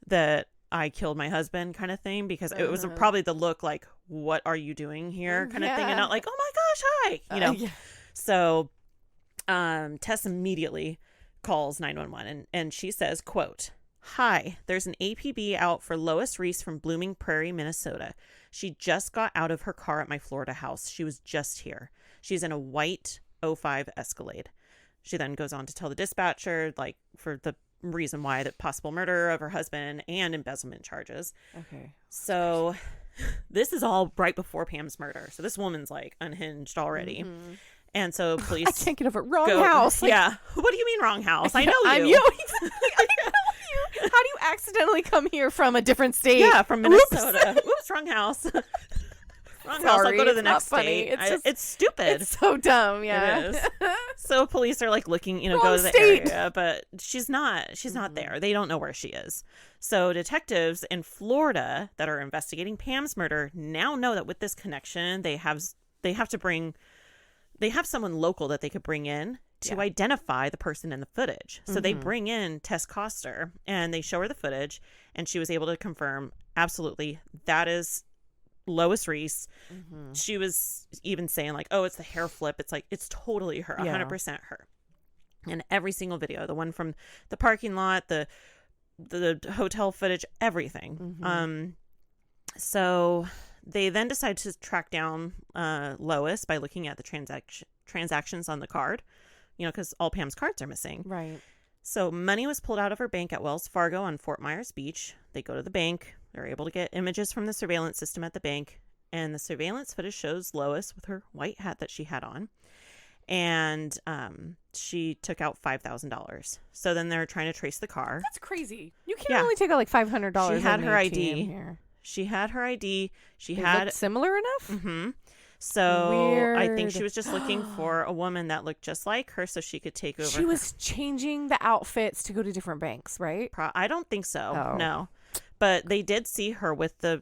that I killed my husband kind of thing, because it was probably the look like, what are you doing here kind of thing, and not like, oh my gosh, hi, So Tess immediately calls 911, and she says, quote, "Hi, there's an APB out for Lois Reese from Blooming Prairie, Minnesota. She just got out of her car at my Florida house. She was just here. She's in a white 05 Escalade." She then goes on to tell the dispatcher, like, for the reason why, that possible murder of her husband and embezzlement charges. Okay. So this is all right before Pam's murder. So this woman's, like, unhinged already. And so police... I can't get over it. Wrong house. Like, yeah. What do you mean wrong house? I know you. I'm you. I know you. How do you accidentally come here from a different state? Yeah, from Minnesota. Oops, wrong house. Wrong house. I'll go to the next state. It's stupid. It's so dumb. Yeah. It is. So police are, like, looking, go to the state. area, but she's not there. They don't know where she is. So detectives in Florida that are investigating Pam's murder now know that with this connection, they have someone local that they could bring in to identify the person in the footage. So they bring in Tess Coster, and they show her the footage, and she was able to confirm, absolutely, that is Lois Reese. She was even saying, like, oh, it's the hair flip. It's like, it's totally her, 100% her. And every single video, the one from the parking lot, the the hotel footage, everything. So they then decide to track down Lois by looking at the transactions on the card, because all Pam's cards are missing. Right. So money was pulled out of her bank at Wells Fargo on Fort Myers Beach. They go to the bank. They're able to get images from the surveillance system at the bank. And the surveillance footage shows Lois with her white hat that she had on. And she took out $5,000. So then they're trying to trace the car. That's crazy. You can only take out like $500. She had her ATM ID. here. She had her ID. She They had looked similar enough? Mm-hmm. So Weird. I think she was just looking for a woman that looked just like her so she could take over. She was changing the outfits to go to different banks, right? I don't think so. Oh. No. But they did see her with the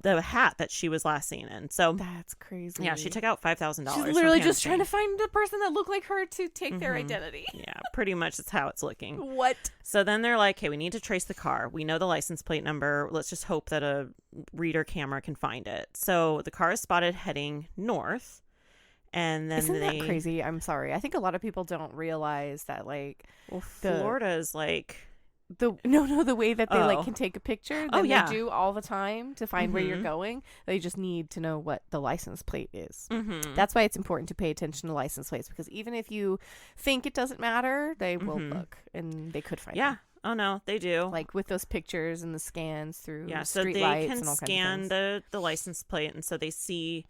hat that she was last seen in. So that's crazy. yeah, she took out $5,000. She's literally just trying to find the person that looked like her to take their identity. Yeah, pretty much that's how it's looking. What? So then they're like, hey, we need to trace the car. We know the license plate number. Let's just hope that a reader camera can find it. So the car is spotted heading north. And then Isn't that crazy? I'm sorry. I think a lot of people don't realize that, like, Florida is like the way that they can take a picture than they do all the time to find where you're going. They just need to know what the license plate is. That's why it's important to pay attention to license plates, because even if you think it doesn't matter, they will look and they could find it. Oh no, they do. Like with those pictures and the scans through so street they lights can and all scan kinds of the license plate, and so they see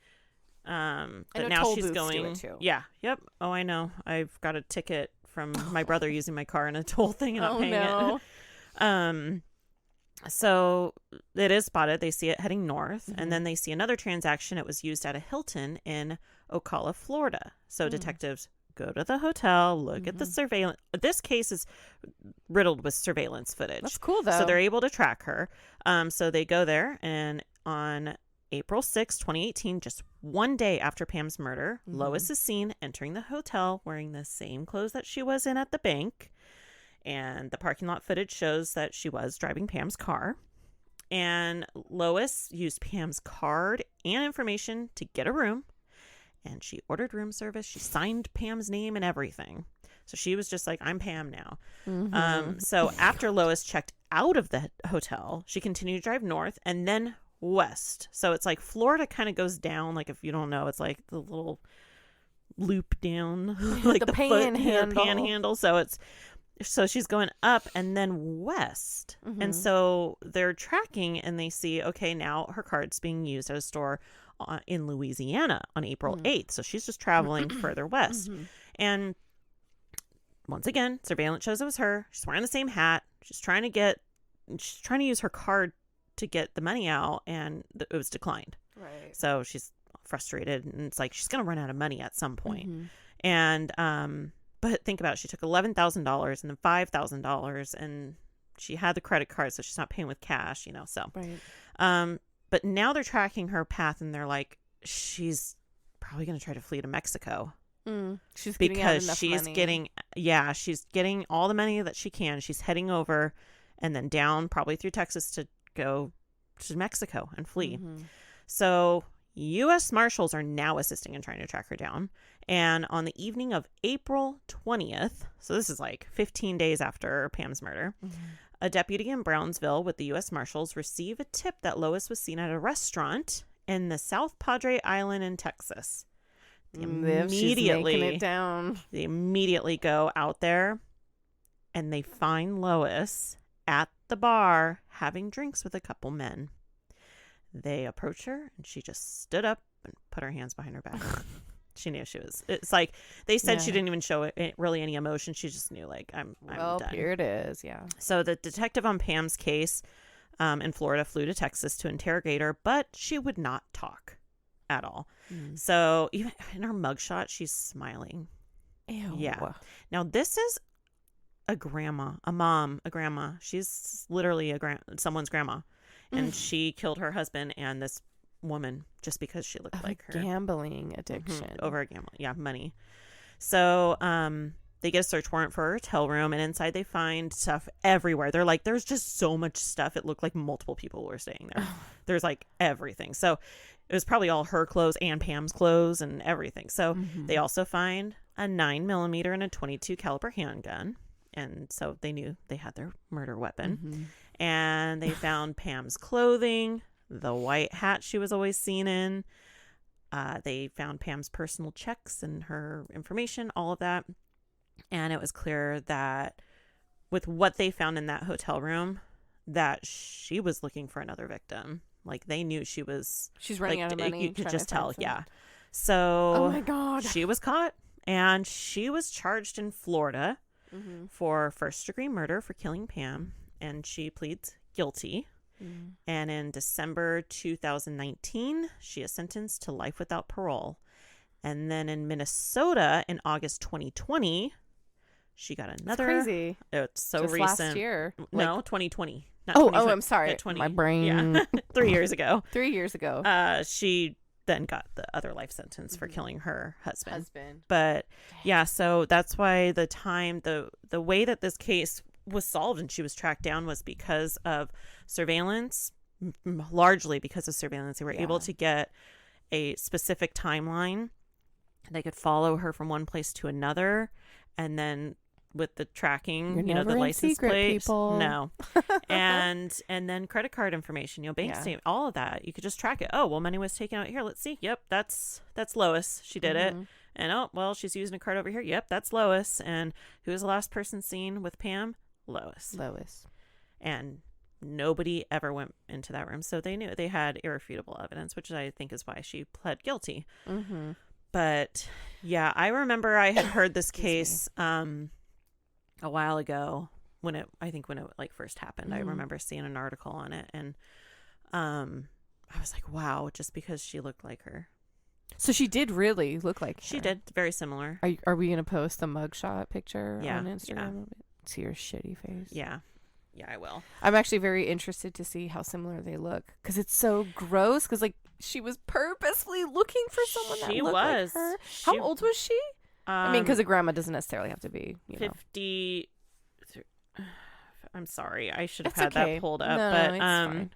that know now toll she's booths do going. it too. Yeah, yep. Oh, I know. I've got a ticket from my brother using my car in a toll thing and not paying it. So it is spotted. They see it heading north, and then they see another transaction. It was used at a Hilton in Ocala, Florida. So detectives go to the hotel, look at the surveillance. This case is riddled with surveillance footage. That's cool, though. So they're able to track her. So they go there, and on April 6, 2018, just one day after Pam's murder, Lois is seen entering the hotel wearing the same clothes that she was in at the bank. And the parking lot footage shows that she was driving Pam's car. And Lois used Pam's card and information to get a room. And she ordered room service. She signed Pam's name and everything. So she was just like, I'm Pam now. So after Lois checked out of the hotel, she continued to drive north and then west. So it's like Florida kind of goes down. Like, if you don't know, it's like the little loop down. Like the panhandle. So she's going up and then west. And so they're tracking and they see, okay, now her card's being used at a store in Louisiana on April 8th. So she's just traveling further west. And once again, surveillance shows it was her. She's wearing the same hat. She's trying to use her card to get the money out, and it was declined. Right. So she's frustrated, and it's like she's going to run out of money at some point. And but think about it. She took $11,000 and then $5,000, and she had the credit card, so she's not paying with cash, so. Right. But now they're tracking her path, and they're like, she's probably going to try to flee to Mexico. She's getting out enough money. She's getting all the money that she can. She's heading over and then down probably through Texas to go to Mexico and flee. So U.S. Marshals are now assisting in trying to track her down. And on the evening of April 20th, so this is like 15 days after Pam's murder, a deputy in Brownsville with the U.S. Marshals received a tip that Lois was seen at a restaurant in the South Padre Island in Texas. They immediately go out there and they find Lois at the bar having drinks with a couple men. They approach her and she just stood up and put her hands behind her back. She knew she was. It's like they said she didn't even show really any emotion. She just knew, like, I'm done. Here it is. Yeah. So the detective on Pam's case in Florida flew to Texas to interrogate her, but she would not talk at all. So even in her mugshot, she's smiling. Ew. Yeah. Now this is a grandma. She's literally someone's grandma, and she killed her husband and this woman just because she looked like her. Gambling addiction. Over a gambling. Yeah, money. So they get a search warrant for her hotel room, and inside they find stuff everywhere. They're like, there's just so much stuff. It looked like multiple people were staying there. There's like everything. So it was probably all her clothes and Pam's clothes and everything. So they also find a 9mm and a .22 caliber handgun. and so they knew they had their murder weapon. Mm-hmm. And they found Pam's clothing, the white hat she was always seen in. They found Pam's personal checks and her information, all of that. And it was clear that with what they found in that hotel room, that she was looking for another victim. Like, they knew she's running out of money. You could just tell, yeah. Oh So my God. she was caught, and she was charged in Florida for first-degree murder for killing Pam, and she pleads guilty. And in December 2019, she is sentenced to life without parole. And then in Minnesota in August 2020, she got another. That's crazy. It's so just recent. Last year. No, 2020. Not Oh, 2020. I'm sorry. Yeah, 20. My brain. Yeah, 3 years ago. 3 years ago. She then got the other life sentence for killing her husband. But yeah, so that's why the way that this case was solved and she was tracked down was because of surveillance, largely because of surveillance. They were able to get a specific timeline. They could follow her from one place to another, and then with the tracking, You're the license plate, people. no, and then credit card information, bank statement, all of that. You could just track it. Oh, well, money was taken out here. Let's see. Yep, that's Lois. She did it. And oh, well, she's using a card over here. Yep, that's Lois. And who was the last person seen with Pam? Lois. And nobody ever went into that room, so they knew they had irrefutable evidence, which I think is why she pled guilty. But yeah, I remember I had heard this case a while ago when it like first happened. I remember seeing an article on it, and I was like, wow, just because she looked like her. So she did really look like her. She did, very similar. Are we gonna post the mugshot picture on Instagram? Yeah. See her shitty face. Yeah, I will. I'm actually very interested to see how similar they look, because it's so gross. Because like she was purposefully looking for someone that looked like her. How old was she? I mean, because a grandma doesn't necessarily have to be 50. I'm sorry, I should have It's had okay. that pulled up, No, but it's fine.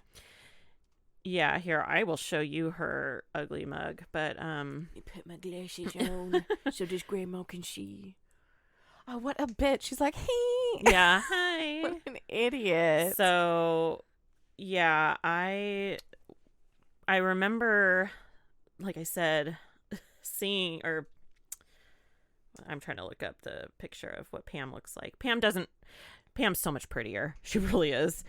Yeah, here I will show you her ugly mug. But Let me put my glasses on so this grandma can see. Oh, what a bitch! She's like, hey, yeah, hi. what an idiot. So, yeah, I remember, like I said, seeing, or I'm trying to look up the picture of what Pam looks like. Pam's so much prettier. She really is.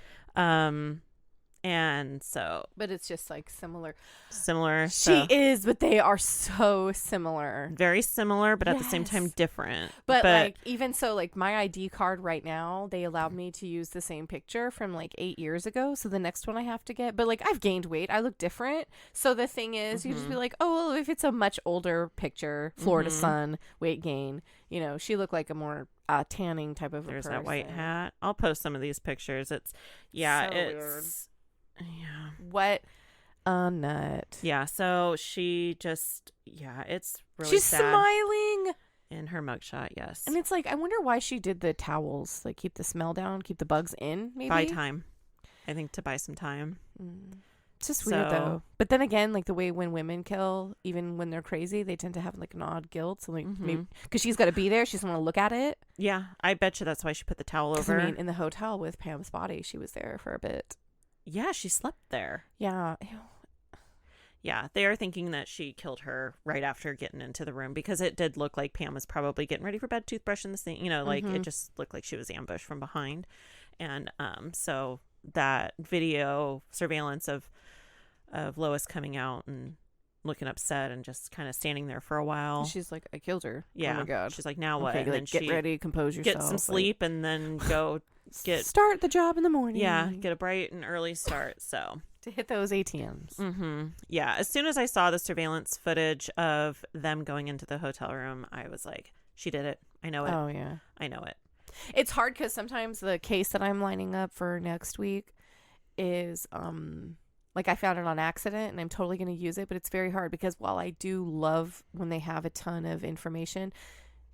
And so, but it's just like similar. So, She is, but they are so similar. very similar, but at the same time different. But like, even so, like my ID card right now, they allowed me to use the same picture from like 8 years ago. So the next one I have to get, but like I've gained weight, I look different. So the thing is, you just be like, oh, well, if it's a much older picture, Florida sun, weight gain, she looked like a more tanning type of. There's a that white person. hat. I'll post some of these pictures. It's Weird. Yeah. What a nut. Yeah, so she just, it's really She's sad. smiling. In her mugshot, yes. And it's like, I wonder why she did the towels, like keep the smell down, keep the bugs in, maybe. Buy time. I think to buy some time. It's just weird though. But then again, like the way when women kill, even when they're crazy, they tend to have like an odd guilt. So like maybe because she's got to be there, she doesn't want to look at it. Yeah, I bet you that's why she put the towel over. I mean, in the hotel with Pam's body, she was there for a bit. Yeah, she slept there. Yeah. Ew. Yeah, they are thinking that she killed her right after getting into the room, because it did look like Pam was probably getting ready for bed, toothbrush in the sink. Like it just looked like she was ambushed from behind. And so that video surveillance of Lois coming out and looking upset and just kind of standing there for a while. She's like, I killed her. Yeah. Oh my God. She's like, now what? Okay, And then get ready, compose yourself. get some sleep, and then go start the job in the morning. Yeah, get a bright and early start. So to hit those ATMs. Yeah. As soon as I saw the surveillance footage of them going into the hotel room, I was like, she did it. I know it. Oh yeah. I know it. It's hard because sometimes the case that I'm lining up for next week is like I found it on accident and I'm totally going to use it, but it's very hard because while I do love when they have a ton of information,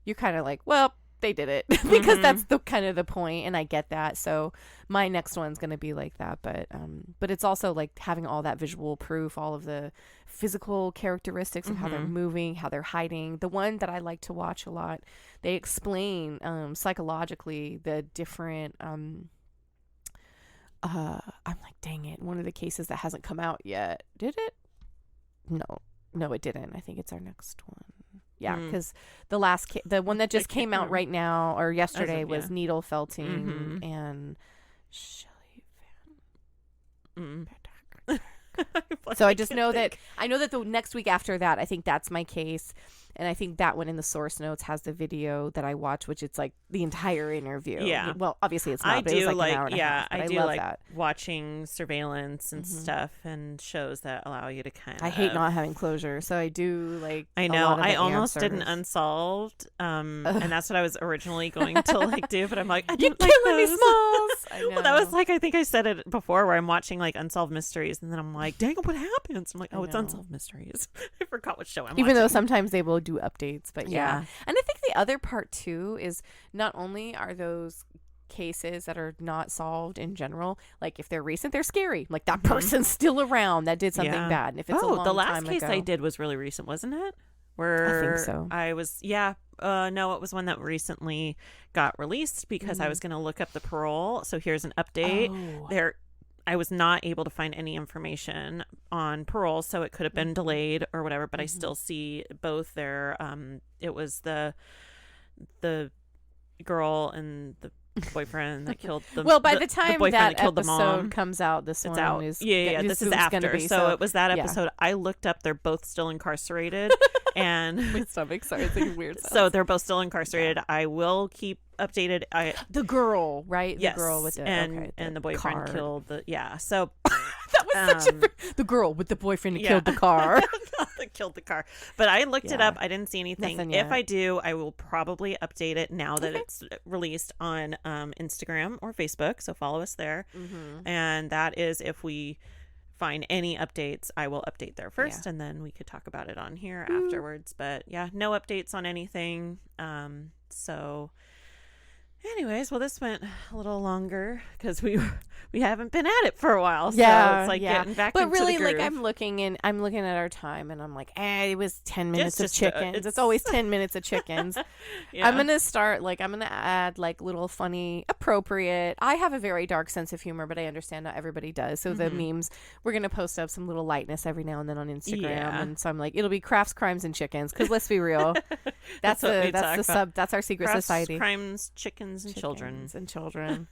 you're kind of like, well, they did it because that's the kind of the point, and I get that. So my next one's going to be like that, but it's also like having all that visual proof, all of the physical characteristics of how they're moving, how they're hiding. The one that I like to watch a lot, they explain psychologically the different I'm like, dang it, one of the cases that hasn't come out yet. Did it? No, it didn't. I think it's our next one. Yeah, because the last the one that just came out right now or yesterday was needle felting and Shelley Van. So I just know that the next week after that, I think that's my case. And I think that one in the source notes has the video that I watch, which it's like the entire interview. Yeah. Well, obviously it's not. I but do it was like an like, hour and a half, I do love like that. watching surveillance and stuff and shows that allow you to kind of. I hate not having closure, so I do like. I know. I almost did an Unsolved, and that's what I was originally going to like do, but I'm like, I didn't like those. Me, Smalls. I know. Well, that was like, I think I said it before, where I'm watching like Unsolved Mysteries, and then I'm like, dang, what happens? I'm like, oh, it's Unsolved Mysteries. I forgot what show I'm watching. Even though sometimes they will do updates, but yeah. And I think the other part too is not only are those cases that are not solved in general, like if they're recent, they're scary. Like that person's still around that did something bad. And if it's a long the last time case ago, I did was really recent, wasn't it? Where I think so. I was, no, it was one that recently got released because I was going to look up the parole. So here's an update. I was not able to find any information on parole, so it could have been delayed or whatever, but I still see both their it was the girl and the boyfriend that killed the by the time that episode comes out, this one out. is this is after. Be, so it was that episode. I looked up, they're both still incarcerated. And my stomach started making weird sounds. So they're both still incarcerated. I will keep updated. The girl, right? Yes. The girl with the and the boyfriend killed the so that was such the girl with the boyfriend who killed the car. That killed the car. But I looked it up. I didn't see anything. If I do, I will probably update it now that it's released on Instagram or Facebook. So follow us there. And that is if we find any updates, I will update there first, and then we could talk about it on here afterwards. But yeah, no updates on anything. So anyways, well, this went a little longer because we haven't been at it for a while. So it's like getting back into the groove. Like I'm looking at our time and I'm like, it was 10 minutes of chickens. It's always 10 minutes of chickens. I'm going to add like little funny, appropriate. I have a very dark sense of humor, but I understand not everybody does. So the memes, we're going to post up some little lightness every now and then on Instagram. Yeah. And so I'm like, it'll be crafts, crimes, and chickens. Cause let's be real. That's our secret crafts, society. Crimes, chickens, and children.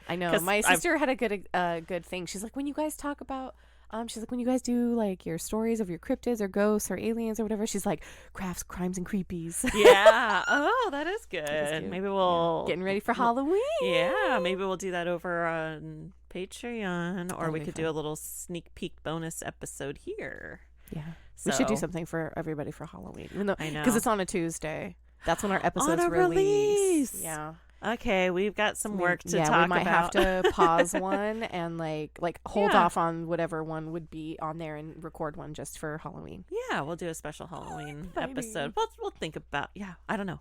I know. My sister had a good thing. She's like, when you guys talk about, when you guys do like your stories of your cryptids or ghosts or aliens or whatever, she's like, crafts, crimes, and creepies. Yeah. Oh, that is good. Maybe we'll getting ready for Halloween. Yeah. Maybe we'll do that over on Patreon, or we could do a little sneak peek bonus episode here. Yeah. So, we should do something for everybody for Halloween, even though because it's on a Tuesday. That's when our episodes release. Yeah. Okay, we've got some work to talk about. Yeah, we might have to pause one and like hold off on whatever one would be on there and record one just for Halloween. Yeah, we'll do a special Halloween episode. We'll think about I don't know.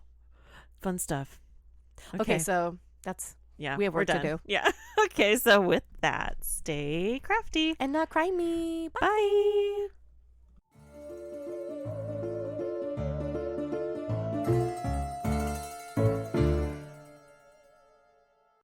Fun stuff. Okay, so that's we have work to do. Yeah. Okay, so with that, stay crafty and not crimey. Bye.